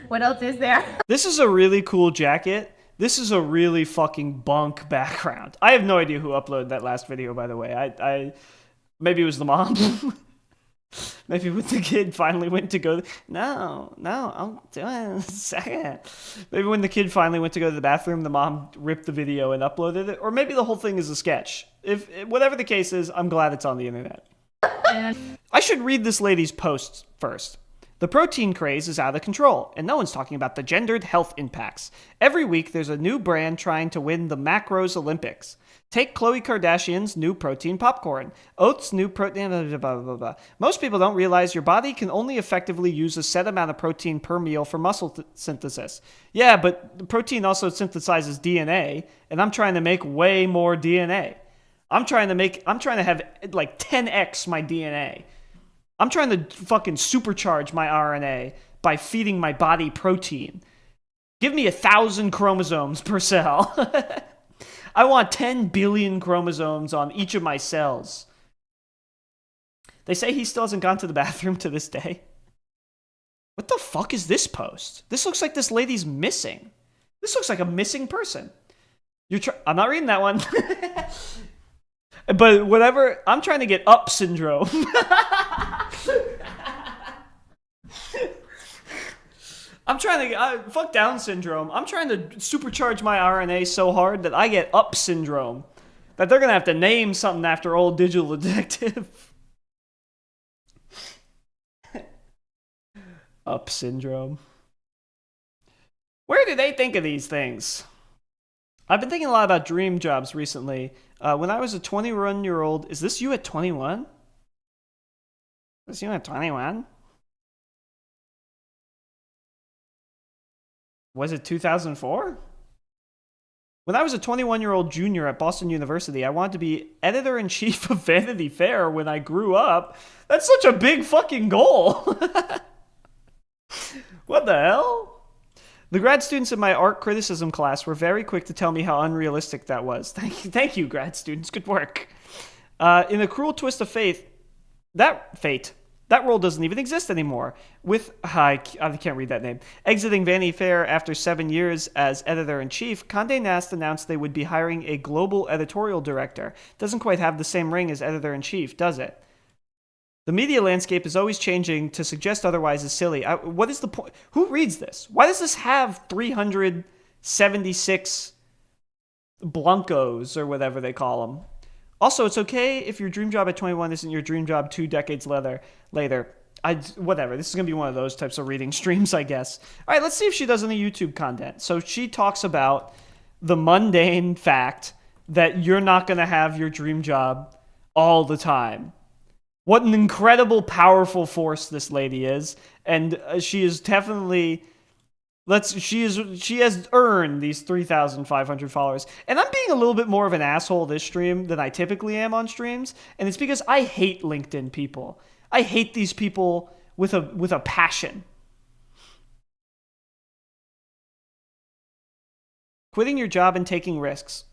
Speaker 14: What else is there?
Speaker 1: This is a really cool jacket. This is a really fucking bunk background. I have no idea who uploaded that last video, by the way. I maybe it was the mom. Maybe when the kid finally went to go, no, I'll do it in a second. Maybe when the kid finally went to go to the bathroom, the mom ripped the video and uploaded it. Or maybe the whole thing is a sketch. If whatever the case is, I'm glad it's on the internet. I should read this lady's post first. The protein craze is out of control, and no one's talking about the gendered health impacts. Every week, there's a new brand trying to win the macros Olympics. Take Khloe Kardashian's new protein popcorn. Oats' new protein... Blah, blah, blah, blah. Most people don't realize your body can only effectively use a set amount of protein per meal for muscle synthesis. Yeah, but the protein also synthesizes DNA, and I'm trying to make way more DNA. I'm trying to have like 10x my DNA. I'm trying to fucking supercharge my RNA by feeding my body protein. Give me 1,000 chromosomes per cell. I want 10 billion chromosomes on each of my cells. They say he still hasn't gone to the bathroom to this day. What the fuck is this post? This looks like this lady's missing. This looks like a missing person. I'm not reading that one. But whatever, I'm trying to get up syndrome. I'm trying to fuck Down syndrome. I'm trying to supercharge my RNA so hard that I get up syndrome. That they're gonna have to name something after old digital detective. Up syndrome. Where do they think of these things? I've been thinking a lot about dream jobs recently. When I was a 21-year-old, is this you at 21? Is this you at 21? Was it 2004? When I was a 21-year-old junior at Boston University, I wanted to be editor-in-chief of Vanity Fair when I grew up. That's such a big fucking goal. What the hell? The grad students in my art criticism class were very quick to tell me how unrealistic that was. Thank you, grad students. Good work. In a cruel twist of fate, that role doesn't even exist anymore. With, I can't read that name. Exiting Vanity Fair after 7 years as editor-in-chief, Condé Nast announced they would be hiring a global editorial director. Doesn't quite have the same ring as editor-in-chief, does it? The media landscape is always changing. To suggest otherwise is silly. What is the point? Who reads this? Why does this have 376 blancos or whatever they call them? Also, it's okay if your dream job at 21 isn't your dream job 2 decades later. Whatever. This is going to be one of those types of reading streams, I guess. All right, let's see if she does any YouTube content. So she talks about the mundane fact that you're not going to have your dream job all the time. What an incredible, powerful force this lady is. And she is definitely... She has earned these 3,500 followers. And I'm being a little bit more of an asshole this stream than I typically am on streams. And it's because I hate LinkedIn people. I hate these people with a passion. Quitting your job and taking risks.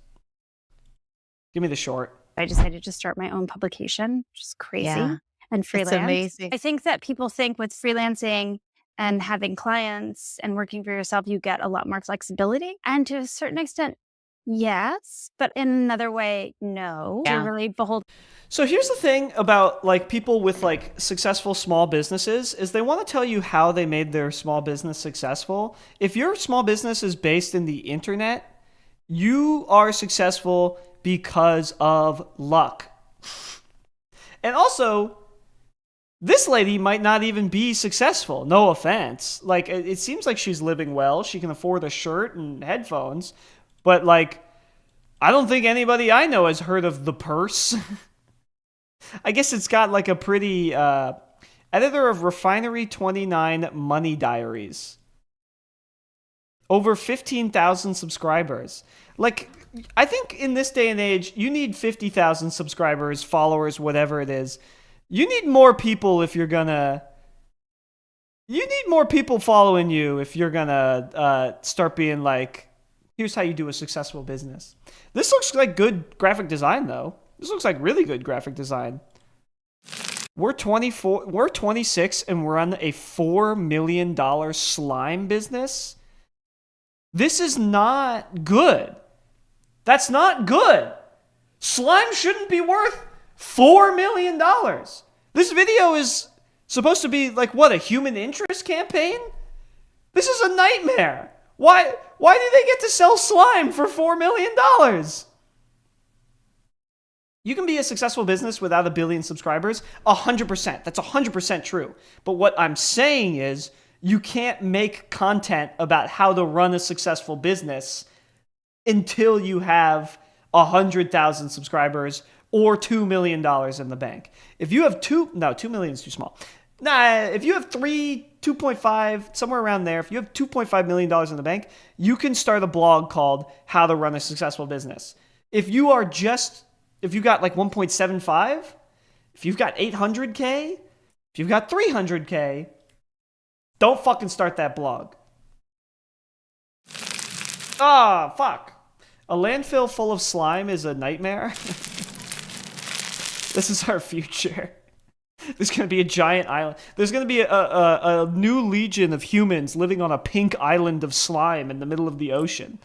Speaker 1: Give me the short.
Speaker 15: I decided to start my own publication, which is crazy.
Speaker 14: Yeah.
Speaker 15: And freelance.
Speaker 14: It's amazing.
Speaker 15: I think that people think with freelancing and having clients and working for yourself, you get a lot more flexibility. And to a certain extent, yes. But in another way, no.
Speaker 14: Yeah.
Speaker 15: You're really beholden.
Speaker 1: So here's the thing about like people with like successful small businesses is they want to tell you how they made their small business successful. If your small business is based in the internet, you are successful because of luck. And also, this lady might not even be successful. No offense. Like, it seems like she's living well. She can afford a shirt and headphones. But, like, I don't think anybody I know has heard of The Purse. I guess it's got, like, a pretty... editor of Refinery 29 Money Diaries. Over 15,000 subscribers. Like, I think in this day and age, you need 50,000 subscribers, followers, whatever it is. You need more people if you're gonna... You need more people following you if you're gonna start being like, here's how you do a successful business. This looks like good graphic design, though. This looks like really good graphic design. We're 26, and we're on a $4 million slime business. This is not good. That's not good. Slime shouldn't be worth $4 million. This video is Supposed to be like what, a human interest campaign? This is a nightmare. Why do they get to sell slime for $4 million? You can be a successful business without 1 billion subscribers. 100%. That's 100% true. But what I'm saying is you can't make content about how to run a successful business until you have 100,000 subscribers or $2 million in the bank. If you have 2 million is too small. If you have 2.5, somewhere around there, if you have $2.5 million in the bank, you can start a blog called How to Run a Successful Business. If you got like 1.75, if you've got 800K, if you've got 300K, don't fucking start that blog. Fuck. A landfill full of slime is a nightmare. This is our future. There's going to be a giant island. There's going to be a new legion of humans living on a pink island of slime in the middle of the ocean.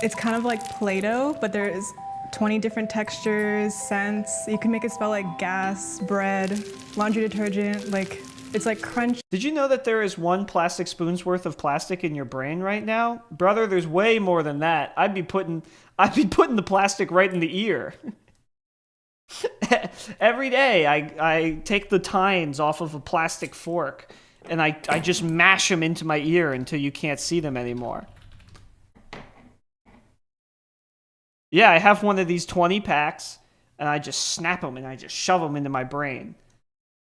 Speaker 16: It's kind of like Play-Doh, but there's 20 different textures, scents. You can make it smell like gas, bread, laundry detergent, like it's like crunch.
Speaker 1: Did you know that there is 1 plastic spoon's worth of plastic in your brain right now? Brother, there's way more than that. I'd be putting the plastic right in the ear. Every day I take the tines off of a plastic fork and I just mash them into my ear until you can't see them anymore. Yeah, I have one of these 20 packs, and I just snap them and I just shove them into my brain.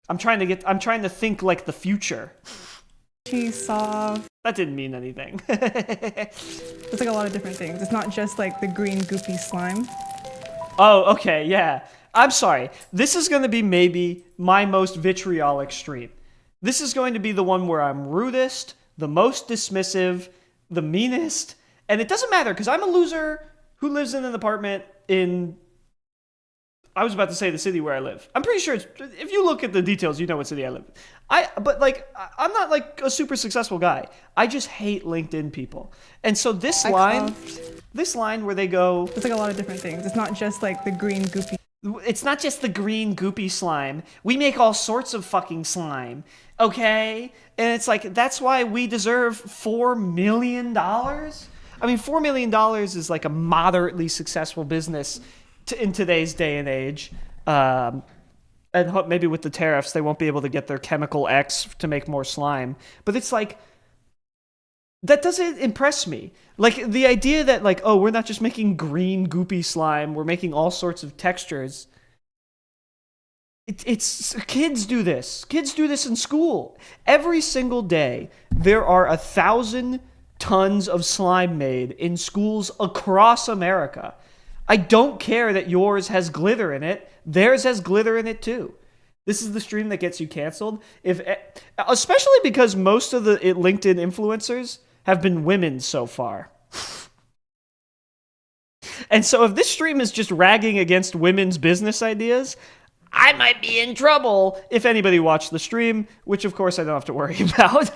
Speaker 1: I'm trying to think like the future.
Speaker 16: Cheese soft.
Speaker 1: That didn't mean anything.
Speaker 16: It's like a lot of different things. It's not just like the green goopy slime.
Speaker 1: Oh, okay, yeah. I'm sorry. This is going to be maybe my most vitriolic stream. This is going to be the one where I'm rudest, the most dismissive, the meanest, and it doesn't matter because I'm a loser who lives in an apartment in, I was about to say the city where I live. I'm pretty sure if you look at the details, you know what city I live in. But I'm not like a super successful guy. I just hate LinkedIn people. And so this line where they go,
Speaker 16: it's like a lot of different things. It's not just like the green goopy.
Speaker 1: It's not just the green goopy slime. We make all sorts of fucking slime, okay? And it's like, that's why we deserve $4 million? I mean, $4 million is like a moderately successful business in today's day and age. And maybe with the tariffs, they won't be able to get their chemical X to make more slime. But it's like, that doesn't impress me. Like, the idea that, like, oh, we're not just making green goopy slime, we're making all sorts of textures. It's kids do this. Kids do this in school. Every single day, there are 1,000 tons of slime made in schools across America. I don't care that yours has glitter in it. Theirs has glitter in it too. This is the stream that gets you canceled. Especially because most of the LinkedIn influencers have been women so far. And so if this stream is just ragging against women's business ideas, I might be in trouble if anybody watched the stream, which of course I don't have to worry about.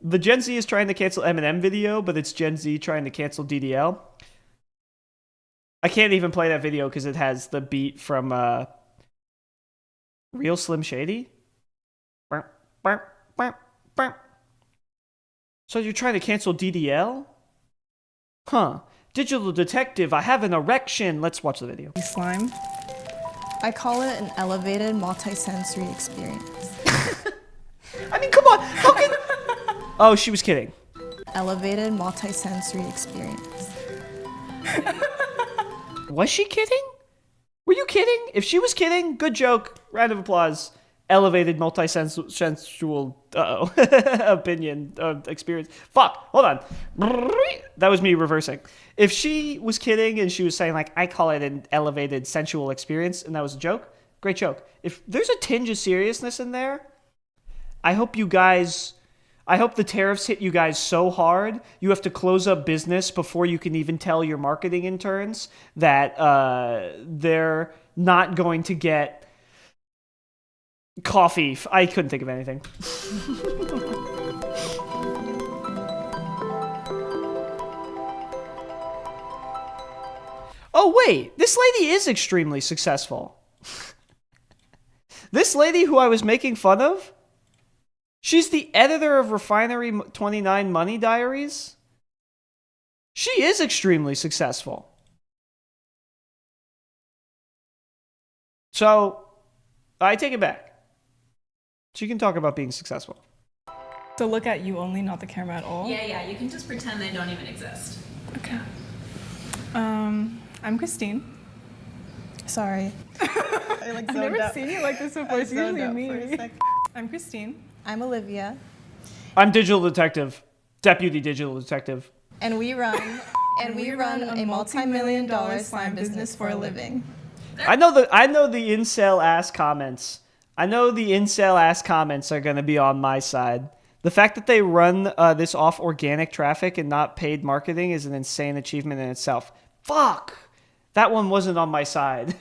Speaker 1: The Gen Z is trying to cancel Eminem video, but it's Gen Z trying to cancel DDL. I can't even play that video because it has the beat from Real Slim Shady. So you're trying to cancel DDL? Huh. Digital detective, I have an erection. Let's watch the video.
Speaker 17: Slime. I call it an elevated multi-sensory experience.
Speaker 1: I mean, come on. How can... Oh, she was kidding.
Speaker 17: Elevated multi-sensory experience.
Speaker 1: Was she kidding? Were you kidding? If she was kidding, good joke. Round of applause. Elevated multi-sensual opinion experience. Fuck. Hold on. That was me reversing. If she was kidding and she was saying like, I call it an elevated sensual experience, and that was a joke, great joke. If there's a tinge of seriousness in there, I hope the tariffs hit you guys so hard, you have to close up business before you can even tell your marketing interns that they're not going to get coffee. I couldn't think of anything. Oh, wait. This lady is extremely successful. This lady who I was making fun of, she's the editor of Refinery 29 Money Diaries. She is extremely successful. So, I take it back. She can talk about being successful.
Speaker 16: So look at you only, not the camera at all?
Speaker 18: Yeah, you can just pretend they don't even exist.
Speaker 16: Okay. I'm Christine.
Speaker 17: Sorry.
Speaker 16: I've never seen you like this before. It's usually me. I'm Christine.
Speaker 17: I'm Olivia.
Speaker 1: I'm digital detective. Deputy digital detective.
Speaker 17: And we run a multi-million-dollar slime business for a living.
Speaker 1: I know the incel ass comments. I know the incel ass comments are going to be on my side. The fact that they run this off organic traffic and not paid marketing is an insane achievement in itself. Fuck! That one wasn't on my side.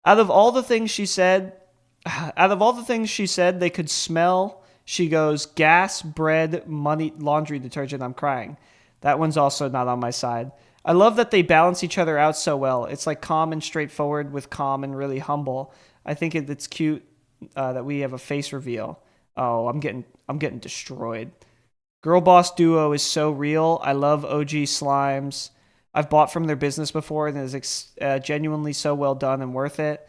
Speaker 1: Out of all the things she said, they could smell. She goes, gas, bread, money, laundry detergent. I'm crying. That one's also not on my side. I love that they balance each other out so well. It's like calm and straightforward with calm and really humble. I think it's cute that we have a face reveal. Oh, I'm getting destroyed. Girl Boss Duo is so real. I love OG Slimes. I've bought from their business before and it is genuinely so well done and worth it.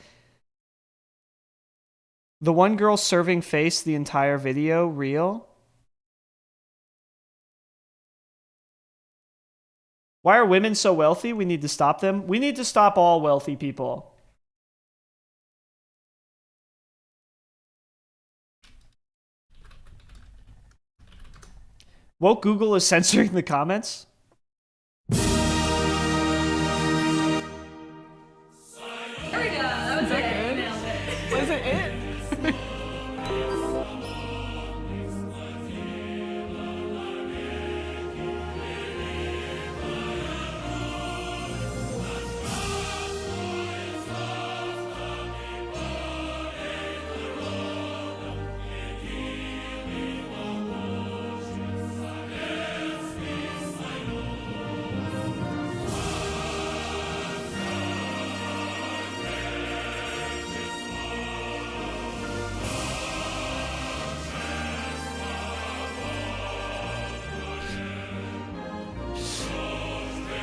Speaker 1: The one girl serving face the entire video, real. Why are women so wealthy? We need to stop them. We need to stop all wealthy people. Woke Google is censoring the comments.
Speaker 18: There we go. That was it. Nailed it.
Speaker 16: Was it it?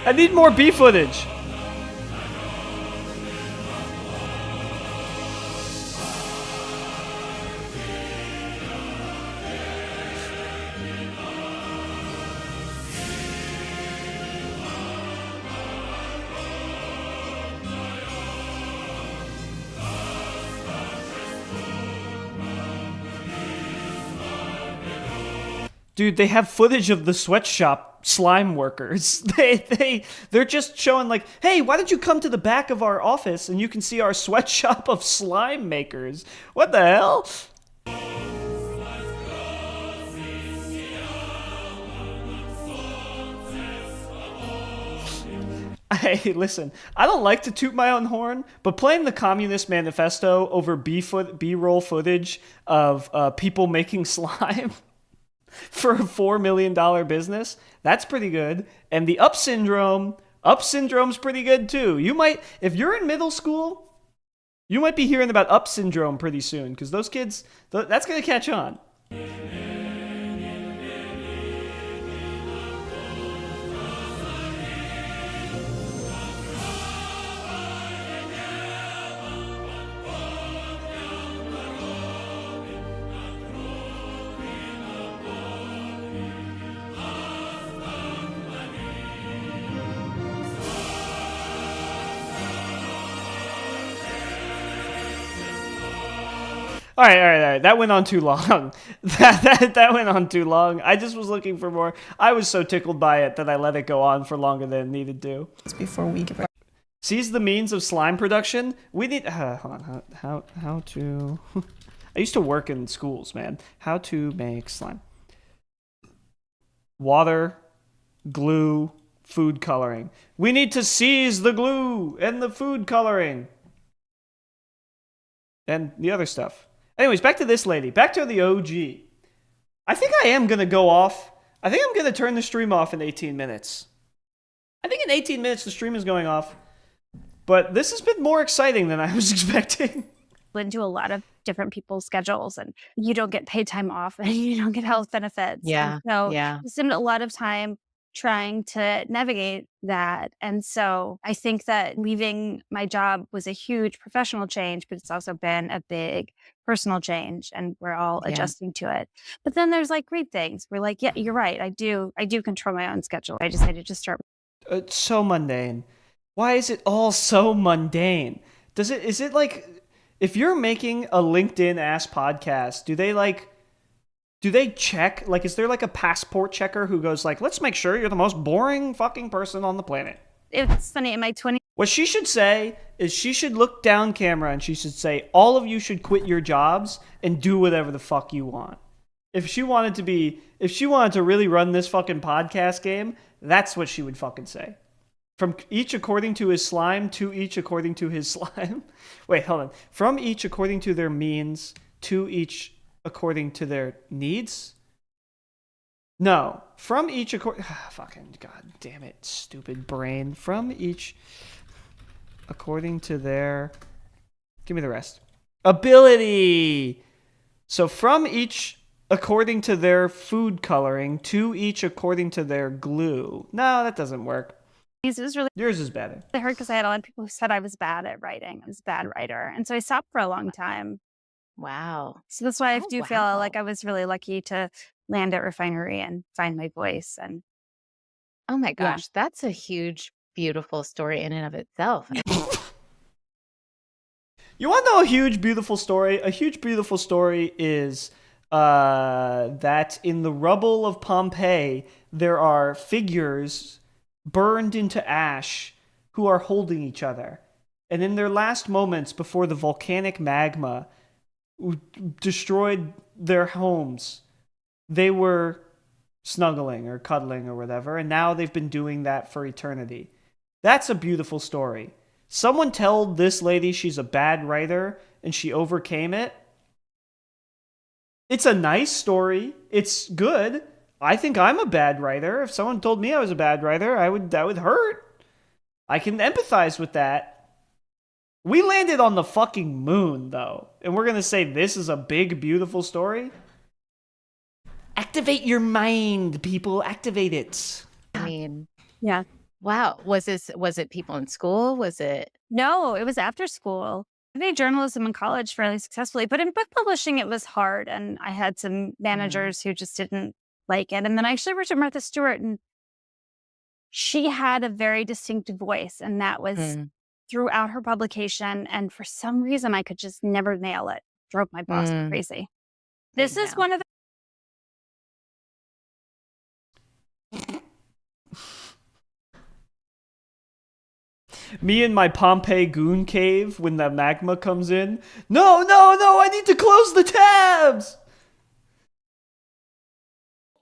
Speaker 1: I need more B footage. Dude, they have footage of the sweatshop slime workers. They're just showing like, hey, why don't you come to the back of our office and you can see our sweatshop of slime makers. What the hell? Hey, listen, I don't like to toot my own horn, but playing the Communist Manifesto over B-roll footage of people making slime for a $4 million business, that's pretty good. And the Up Syndrome's pretty good too. You might, if you're in middle school, you might be hearing about Up Syndrome pretty soon, because those kids, that's going to catch on. All right. That went on too long. That went on too long. I just was looking for more. I was so tickled by it that I let it go on for longer than it needed to.
Speaker 17: Before we get
Speaker 1: Seize the means of slime production. We need. Hold on. How to? I used to work in schools, man. How to make slime? Water, glue, food coloring. We need to seize the glue and the food coloring and the other stuff. Anyways, back to this lady. Back to the OG. I think I am going to go off. I think I'm going to turn the stream off in 18 minutes. I think in 18 minutes the stream is going off. But this has been more exciting than I was expecting.
Speaker 15: Into a lot of different people's schedules, and you don't get paid time off and you don't get health benefits.
Speaker 12: Yeah.
Speaker 15: And so
Speaker 12: Yeah.
Speaker 15: I spend a lot of time trying to navigate that. And so I think that leaving my job was a huge professional change, but it's also been a big personal change, and we're all
Speaker 12: Yeah.
Speaker 15: adjusting to it. But then there's like great things. We're like, yeah, you're right. I do control my own schedule. I decided to start.
Speaker 1: It's so mundane. Why is it all so mundane? Is it like, if you're making a LinkedIn ass podcast, do they check, like, is there like a passport checker who goes like, let's make sure you're the most boring fucking person on the planet?
Speaker 15: It's funny, in my 20s.
Speaker 1: What she should say is she should look down camera and she should say, all of you should quit your jobs and do whatever the fuck you want. If she wanted to really run this fucking podcast game, that's what she would fucking say. From each according to his slime, to each according to his slime. Wait, hold on. From each according to their means, to each according to their needs? No. From each fucking god damn it, stupid brain. From each according to their... Give me the rest. Ability! So from each according to their food coloring, to each according to their glue. No, that doesn't work.
Speaker 15: It was really...
Speaker 1: Yours is better.
Speaker 15: I heard because I had a lot of people who said I was bad at writing. I was a bad writer. And so I stopped for a long time.
Speaker 12: Wow.
Speaker 15: So that's why I do feel like I was really lucky to land at Refinery and find my voice. And
Speaker 12: oh my gosh, that's a huge, beautiful story in and of itself.
Speaker 1: You want to know a huge, beautiful story? A huge, beautiful story is that in the rubble of Pompeii, there are figures burned into ash who are holding each other. And in their last moments before the volcanic magma destroyed their homes, they were snuggling or cuddling or whatever, and now they've been doing that for eternity. That's a beautiful story. Someone told this lady she's a bad writer and she overcame it. It's a nice story. It's good. I think I'm a bad writer. If someone told me I was a bad writer, that would hurt. I can empathize with that. We landed on the fucking moon, though, and we're going to say this is a big, beautiful story? Activate your mind, people. Activate it.
Speaker 12: I mean,
Speaker 15: yeah.
Speaker 12: Wow. Was it people in school? Was it?
Speaker 15: No, it was after school. I did journalism in college fairly successfully, but in book publishing, it was hard. And I had some managers who just didn't like it. And then I actually worked at Martha Stewart, and she had a very distinctive voice. And that was throughout her publication. And for some reason, I could just never nail it. Drove my boss crazy. This is one of the...
Speaker 1: Me and my Pompeii goon cave when the magma comes in. No, I need to close the tabs!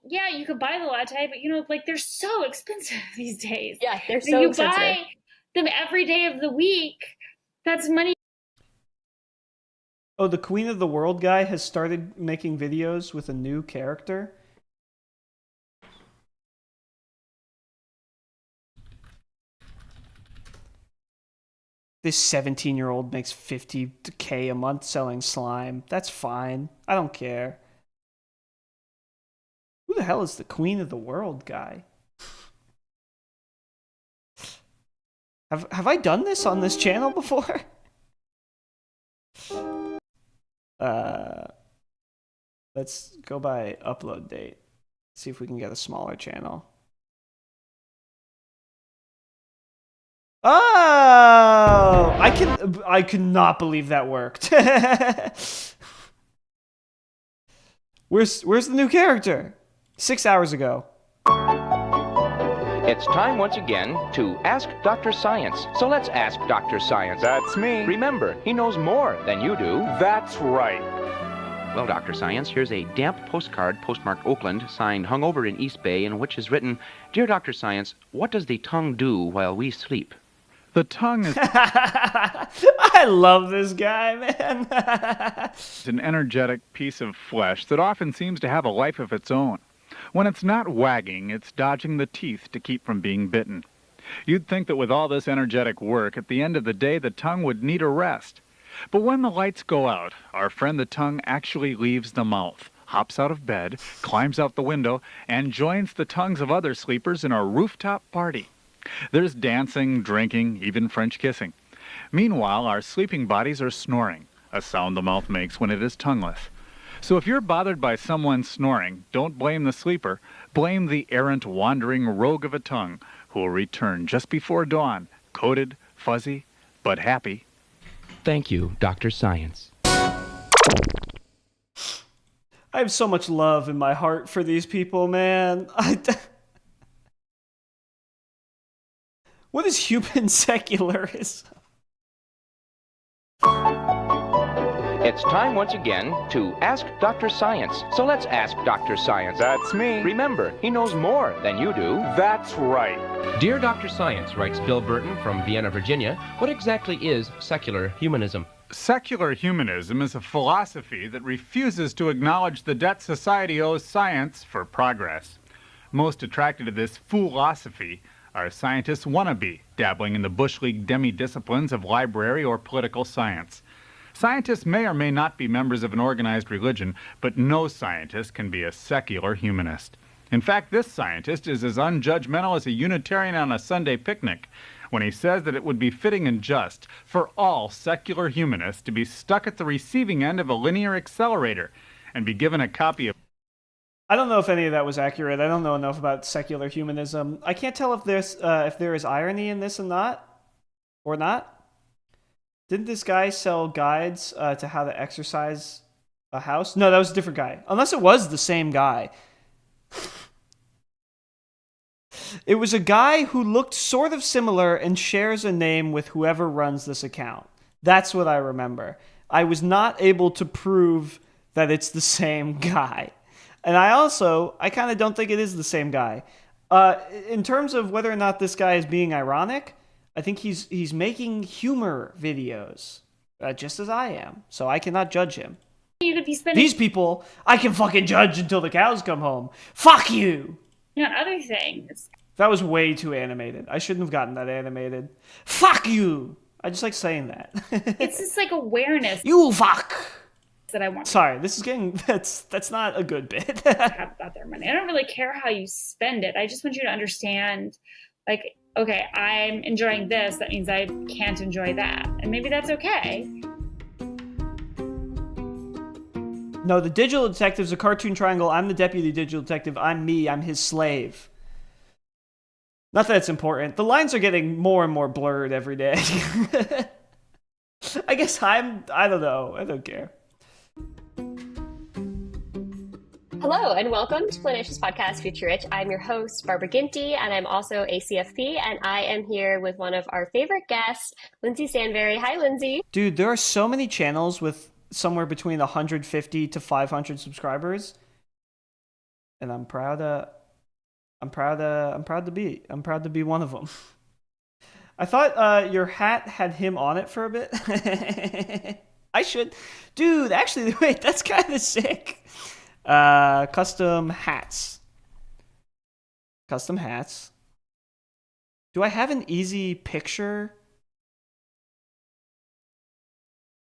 Speaker 19: Yeah, you could buy the latte, but like they're so expensive these days.
Speaker 12: Yeah, they're
Speaker 19: And
Speaker 12: so
Speaker 19: you
Speaker 12: expensive.
Speaker 19: buy them every day of the week. That's money.
Speaker 1: Oh, the Queen of the World guy has started making videos with a new character. This 17-year-old makes $50K a month selling slime. That's fine. I don't care. Who the hell is the Queen of the World guy? Have I done this on this channel before? Let's go by upload date. See if we can get a smaller channel. Oh, I cannot believe that worked. Where's the new character? 6 hours ago.
Speaker 20: It's time once again to Ask Dr. Science. So let's ask Dr. Science.
Speaker 21: That's me.
Speaker 20: Remember, he knows more than you do.
Speaker 21: That's right.
Speaker 20: Well, Dr. Science, here's a damp postcard postmarked Oakland, signed hung over in East Bay, in which is written, Dear Dr. Science, what does the tongue do while we sleep?
Speaker 21: The tongue is
Speaker 1: I love this guy, man.
Speaker 21: an energetic piece of flesh that often seems to have a life of its own. When it's not wagging, it's dodging the teeth to keep from being bitten. You'd think that with all this energetic work, at the end of the day, the tongue would need a rest. But when the lights go out, our friend the tongue actually leaves the mouth, hops out of bed, climbs out the window, and joins the tongues of other sleepers in a rooftop party. There's dancing, drinking, even French kissing. Meanwhile, our sleeping bodies are snoring, a sound the mouth makes when it is tongueless. So if you're bothered by someone snoring, don't blame the sleeper. Blame the errant, wandering rogue of a tongue who will return just before dawn, coated, fuzzy, but happy.
Speaker 20: Thank you, Dr. Science.
Speaker 1: I have so much love in my heart for these people, man. What is human secularism?
Speaker 20: It's time once again to Ask Dr. Science. So let's ask Dr. Science.
Speaker 21: That's me.
Speaker 20: Remember, he knows more than you do.
Speaker 21: That's right.
Speaker 4: Dear Dr. Science, writes Bill Burton from Vienna, Virginia, what exactly is secular humanism?
Speaker 21: Secular humanism is a philosophy that refuses to acknowledge the debt society owes science for progress. Most attracted to this philosophy are scientists wannabe, dabbling in the Bush League demi-disciplines of library or political science. Scientists may or may not be members of an organized religion, but no scientist can be a secular humanist. In fact, this scientist is as unjudgmental as a Unitarian on a Sunday picnic when he says that it would be fitting and just for all secular humanists to be stuck at the receiving end of a linear accelerator and be given a copy of...
Speaker 1: I don't know if any of that was accurate. I don't know enough about secular humanism. I can't tell if there is irony in this or not. Didn't this guy sell guides to how to exercise a house? No, that was a different guy. Unless it was the same guy. It was a guy who looked sort of similar and shares a name with whoever runs this account. That's what I remember. I was not able to prove that it's the same guy. And I kind of don't think it is the same guy. In terms of whether or not this guy is being ironic, I think he's making humor videos, just as I am. So I cannot judge him.
Speaker 19: You could be spending
Speaker 1: These people, I can fucking judge until the cows come home. Fuck you!
Speaker 19: on other things.
Speaker 1: That was way too animated. I shouldn't have gotten that animated. Fuck you! I just like saying that.
Speaker 19: It's just like awareness.
Speaker 1: You fuck!
Speaker 19: That I want.
Speaker 1: Sorry, this is getting... That's not a good bit.
Speaker 19: Have about their money. I don't really care how you spend it. I just want you to understand, like, okay, I'm enjoying this. That means I can't enjoy that. And maybe that's okay.
Speaker 1: No, the digital detective's a cartoon triangle. I'm the deputy digital detective. I'm me. I'm his slave. Not that it's important. The lines are getting more and more blurred every day. I guess I don't know. I don't care.
Speaker 22: Hello, and welcome to Planetia's podcast, Future Rich. I'm your host, Barbara Ginty, and I'm also a CFP, and I am here with one of our favorite guests, Lindsay Stanberry. Hi, Lindsay.
Speaker 1: Dude, there are so many channels with somewhere between 150 to 500 subscribers, and I'm proud to be one of them. I thought your hat had him on it for a bit. I should, dude. Actually, wait, that's kind of sick. Custom hats. Custom hats. Do I have an easy picture?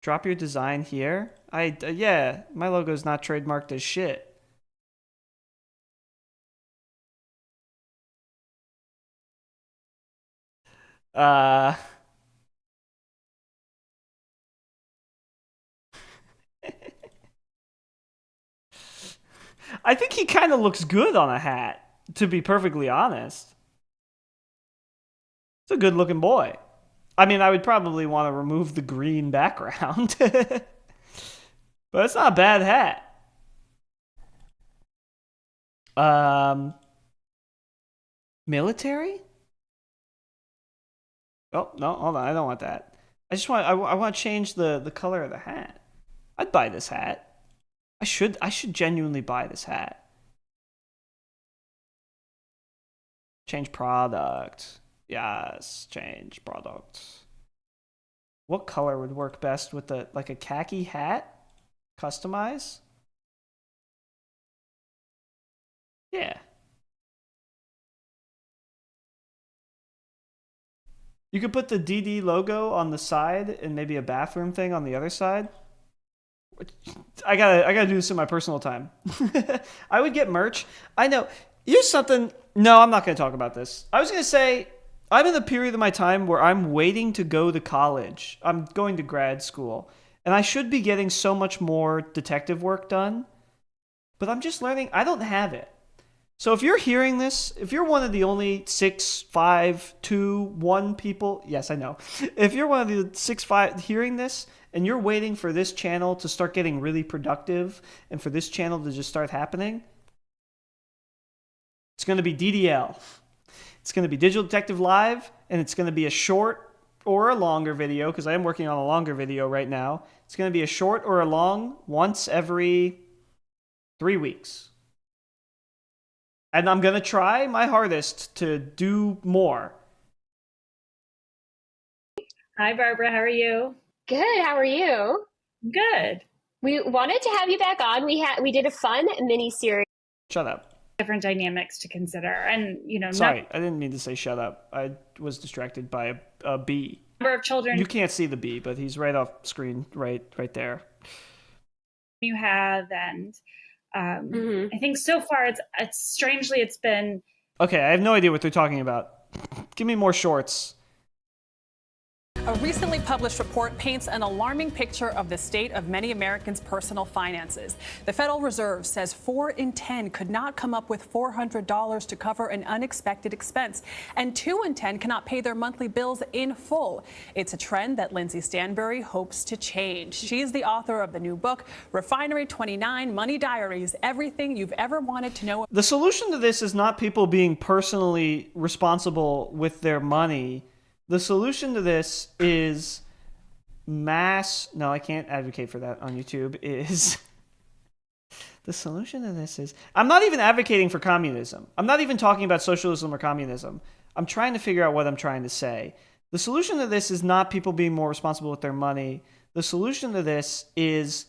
Speaker 1: Drop your design here. Yeah, my logo's not trademarked as shit. I think he kind of looks good on a hat, to be perfectly honest. It's a good looking boy. I mean, I would probably want to remove the green background. But it's not a bad hat. Military? Oh, no, hold on. I don't want that. I want to change the color of the hat. I'd buy this hat. I should genuinely buy this hat. Change product. Yes, change product. What color would work best with like a khaki hat? Customize? Yeah. You could put the DD logo on the side and maybe a bathroom thing on the other side. I gotta do this in my personal time. I would get merch. I know. Here's something. No, I'm not gonna talk about this. I was gonna say I'm in the period of my time where I'm waiting to go to college. I'm going to grad school, and I should be getting so much more detective work done. But I'm just learning. I don't have it. So if you're hearing this, if you're one of the only 6, 5, 2, 1 people, yes, I know. If you're one of the 6, 5 hearing this and you're waiting for this channel to start getting really productive and for this channel to just start happening, it's going to be DDL. It's going to be Digital Detective Live, and it's going to be a short or a longer video, because I am working on a longer video right now. It's going to be a short or a long once every 3 weeks. And I'm going to try my hardest to do more.
Speaker 19: Hi, Barbara. How are you?
Speaker 22: Good. How are you?
Speaker 19: Good.
Speaker 22: We wanted to have you back on. We did a fun mini series.
Speaker 1: Shut up.
Speaker 19: Different dynamics to consider. And,
Speaker 1: Sorry, I didn't mean to say shut up. I was distracted by a bee.
Speaker 19: Number of children.
Speaker 1: You can't see the bee, but he's right off screen, right there.
Speaker 19: You have, and I think so far it's been.
Speaker 1: Okay, I have no idea what they're talking about. Give me more shorts.
Speaker 3: A recently published report paints an alarming picture of the state of many Americans' personal finances. The Federal Reserve says 4 in 10 could not come up with $400 to cover an unexpected expense, and 2 in 10 cannot pay their monthly bills in full. It's a trend that Lindsay Stanbury hopes to change. She is the author of the new book, Refinery 29, Money Diaries, Everything You've Ever Wanted to Know.
Speaker 1: The solution to this is not people being personally responsible with their money. The solution to this is no, I can't advocate for that on YouTube, the solution to this is, I'm not even advocating for communism. I'm not even talking about socialism or communism. I'm trying to figure out what I'm trying to say. The solution to this is not people being more responsible with their money. The solution to this is,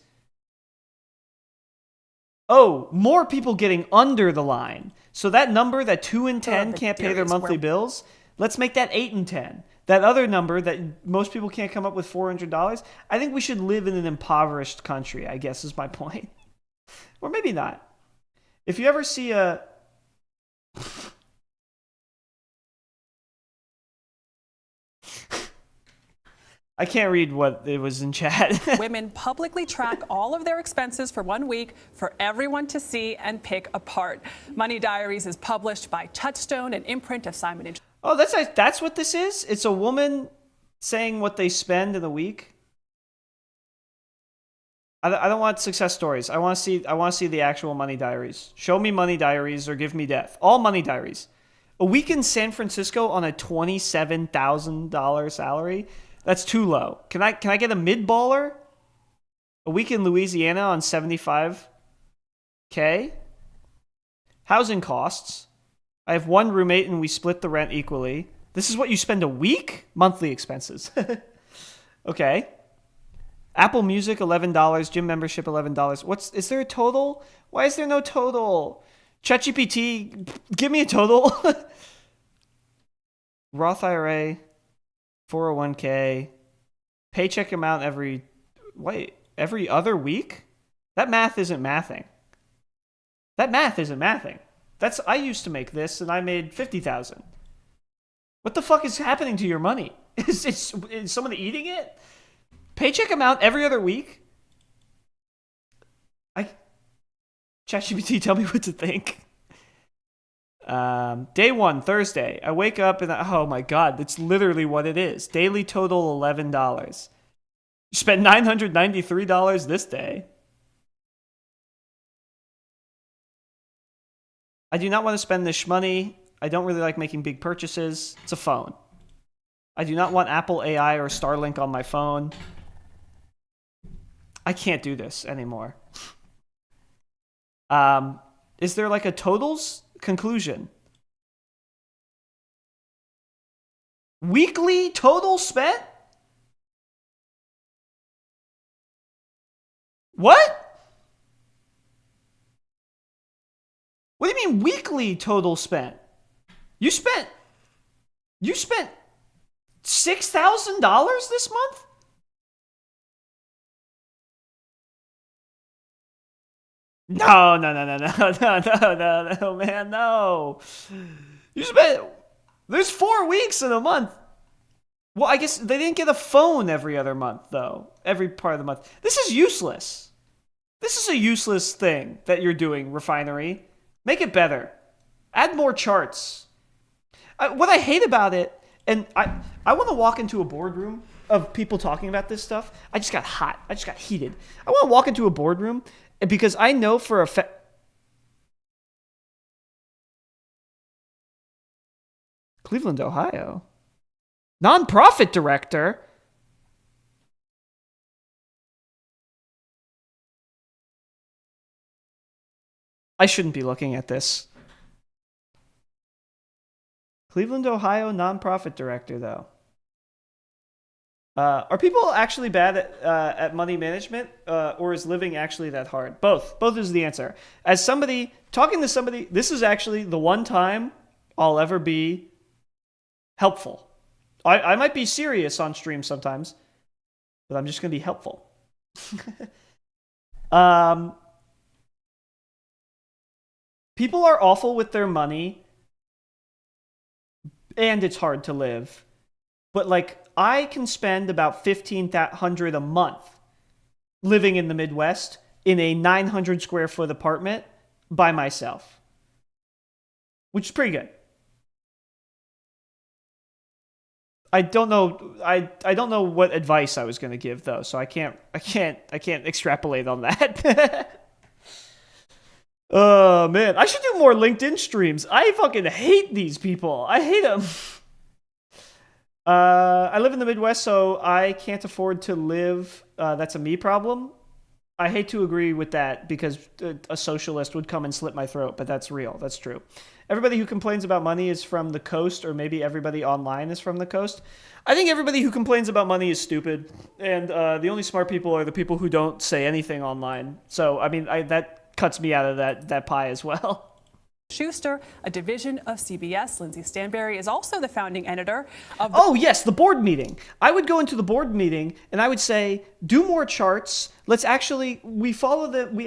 Speaker 1: more people getting under the line. So that number, that 2 in 10 can't pay their monthly bills, let's make that 8 in 10. That other number that most people can't come up with $400, I think we should live in an impoverished country, I guess is my point. Or maybe not. If you ever see a... I can't read what it was in chat.
Speaker 3: Women publicly track all of their expenses for 1 week for everyone to see and pick apart. Money Diaries is published by Touchstone, an imprint of Simon &
Speaker 1: Oh, that's what this is? It's a woman saying what they spend in a week? I don't want success stories. I want to see the actual Money Diaries. Show me Money Diaries or give me death. All Money Diaries. A week in San Francisco on a $27,000 salary? That's too low. Can I get a mid-baller? A week in Louisiana on $75K? Housing costs. I have 1 roommate and we split the rent equally. This is what you spend a week? Monthly expenses. Okay. Apple Music, $11. Gym membership, $11. Is there a total? Why is there no total? ChatGPT, give me a total. Roth IRA, 401k, paycheck amount every other week? That math isn't mathing. I used to make this and I made 50,000. What the fuck is happening to your money? Is someone eating it? Paycheck amount every other week? ChatGPT, tell me what to think. Day 1, Thursday. I wake up and oh my god, that's literally what it is. Daily total $11. You spent $993 this day. I do not want to spend this money. I don't really like making big purchases. It's a phone. I do not want Apple AI or Starlink on my phone. I can't do this anymore. Is there like a totals conclusion? Weekly total spent? What? What do you mean weekly total spent? You spent $6,000 this month? No, no, no, no, no, no, no, no, no, man, no. You spent. There's 4 weeks in a month. Well, I guess they didn't get a phone every other month, though. Every part of the month. This is useless. This is a useless thing that you're doing, Refinery. Make it better. Add more charts. What I hate about it, and I want to walk into a boardroom of people talking about this stuff. I just got hot. I just got heated. I want to walk into a boardroom because I know for a fact. Cleveland, Ohio. Nonprofit director? I shouldn't be looking at this. Cleveland, Ohio nonprofit director, though. Are people actually bad at money management, or is living actually that hard? Both. Both is the answer. As somebody, talking to somebody, this is actually the one time I'll ever be helpful. I might be serious on stream sometimes, but I'm just going to be helpful. People are awful with their money, and it's hard to live. But, like, I can spend about $1,500 a month living in the Midwest in a 900 square foot apartment by myself, which is pretty good. I don't know. I don't know what advice I was going to give though, so I can't extrapolate on that. Oh man, I should do more LinkedIn streams. I fucking hate these people. I hate them. I live in the Midwest, so I can't afford to live. That's a me problem. I hate to agree with that because a socialist would come and slit my throat, but that's real. That's true. Everybody who complains about money is from the coast, or maybe everybody online is from the coast. I think everybody who complains about money is stupid, and the only smart people are the people who don't say anything online. So, I mean, that cuts me out of that pie as well.
Speaker 3: Schuster, a division of CBS. Lindsay Stanberry is also the founding editor of...
Speaker 1: Oh, yes, the board meeting. I would go into the board meeting and I would say, do more charts. Let's actually, we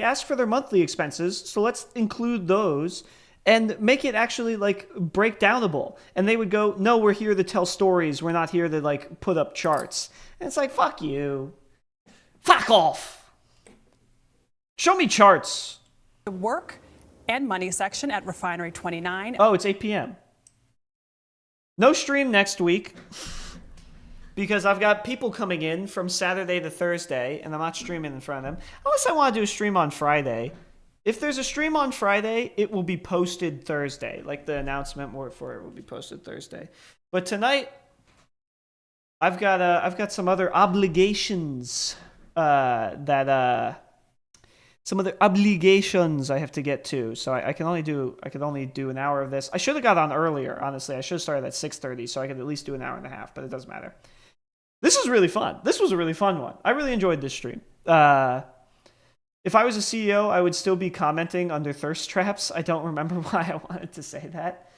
Speaker 1: ask for their monthly expenses, so let's include those and make it actually, like, breakdownable. And they would go, no, we're here to tell stories. We're not here to, like, put up charts. And it's like, fuck you. Fuck off. Show me charts.
Speaker 3: The work and money section at Refinery 29.
Speaker 1: Oh, it's 8 p.m. No stream next week because I've got people coming in from Saturday to Thursday, and I'm not streaming in front of them. Unless I want to do a stream on Friday. If there's a stream on Friday, it will be posted Thursday. Like the announcement for it will be posted Thursday. But tonight, I've got some other obligations some other obligations I have to get to, so I can only do an hour of this. I should have got on earlier, honestly. I should have started at 6:30, so I could at least do an hour and a half, but it doesn't matter. This is really fun. This was a really fun one. I really enjoyed this stream. If I was a CEO, I would still be commenting under thirst traps. I don't remember why I wanted to say that.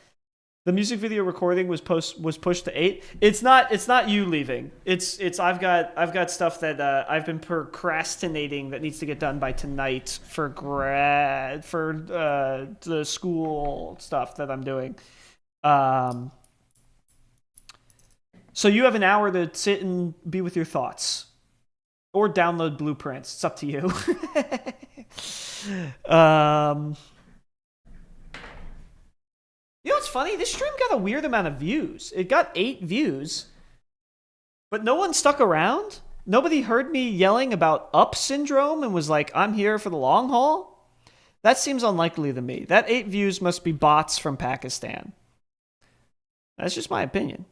Speaker 1: The music video recording was pushed to 8. It's not you leaving. It's I've got stuff that I've been procrastinating that needs to get done by tonight for the school stuff that I'm doing. So you have an hour to sit and be with your thoughts, or download blueprints. It's up to you. You know what's funny? This stream got a weird amount of views. It got 8 views, but no one stuck around. Nobody heard me yelling about up syndrome and was like, I'm here for the long haul. That seems unlikely to me. That 8 views must be bots from Pakistan. That's just my opinion.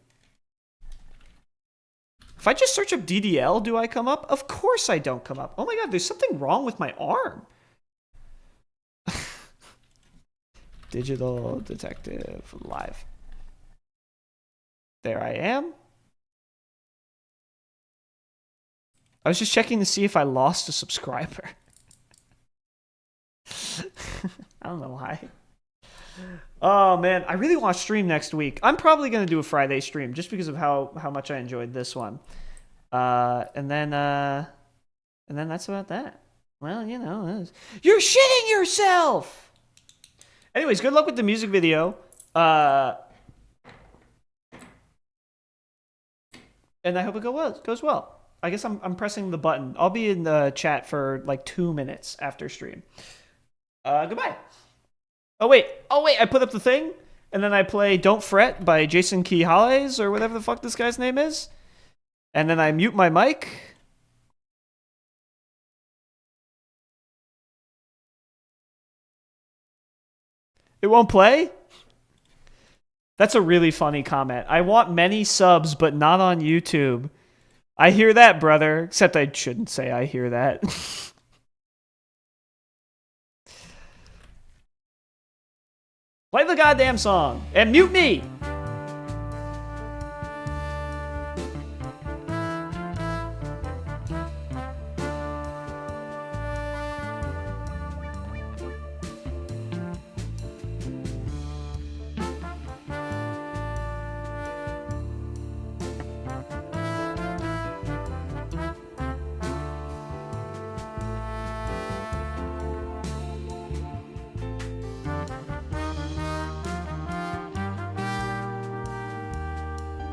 Speaker 1: If I just search up DDL, do I come up? Of course I don't come up. Oh my god, there's something wrong with my arm. Digital Detective Live. There I am. I was just checking to see if I lost a subscriber. I don't know why. Oh man, I really want to stream next week. I'm probably gonna do a Friday stream just because of how much I enjoyed this one. And then that's about that. Well, you know, you're shitting yourself. Anyways, good luck with the music video. And I hope it goes well. I guess I'm pressing the button. I'll be in the chat for like 2 minutes after stream. Goodbye. Oh wait, I put up the thing, and then I play Don't Fret by Jason Kihales, or whatever the fuck this guy's name is. And then I mute my mic. It won't play? That's a really funny comment. I want many subs, but not on YouTube. I hear that, brother. Except I shouldn't say I hear that. Play the goddamn song and mute me.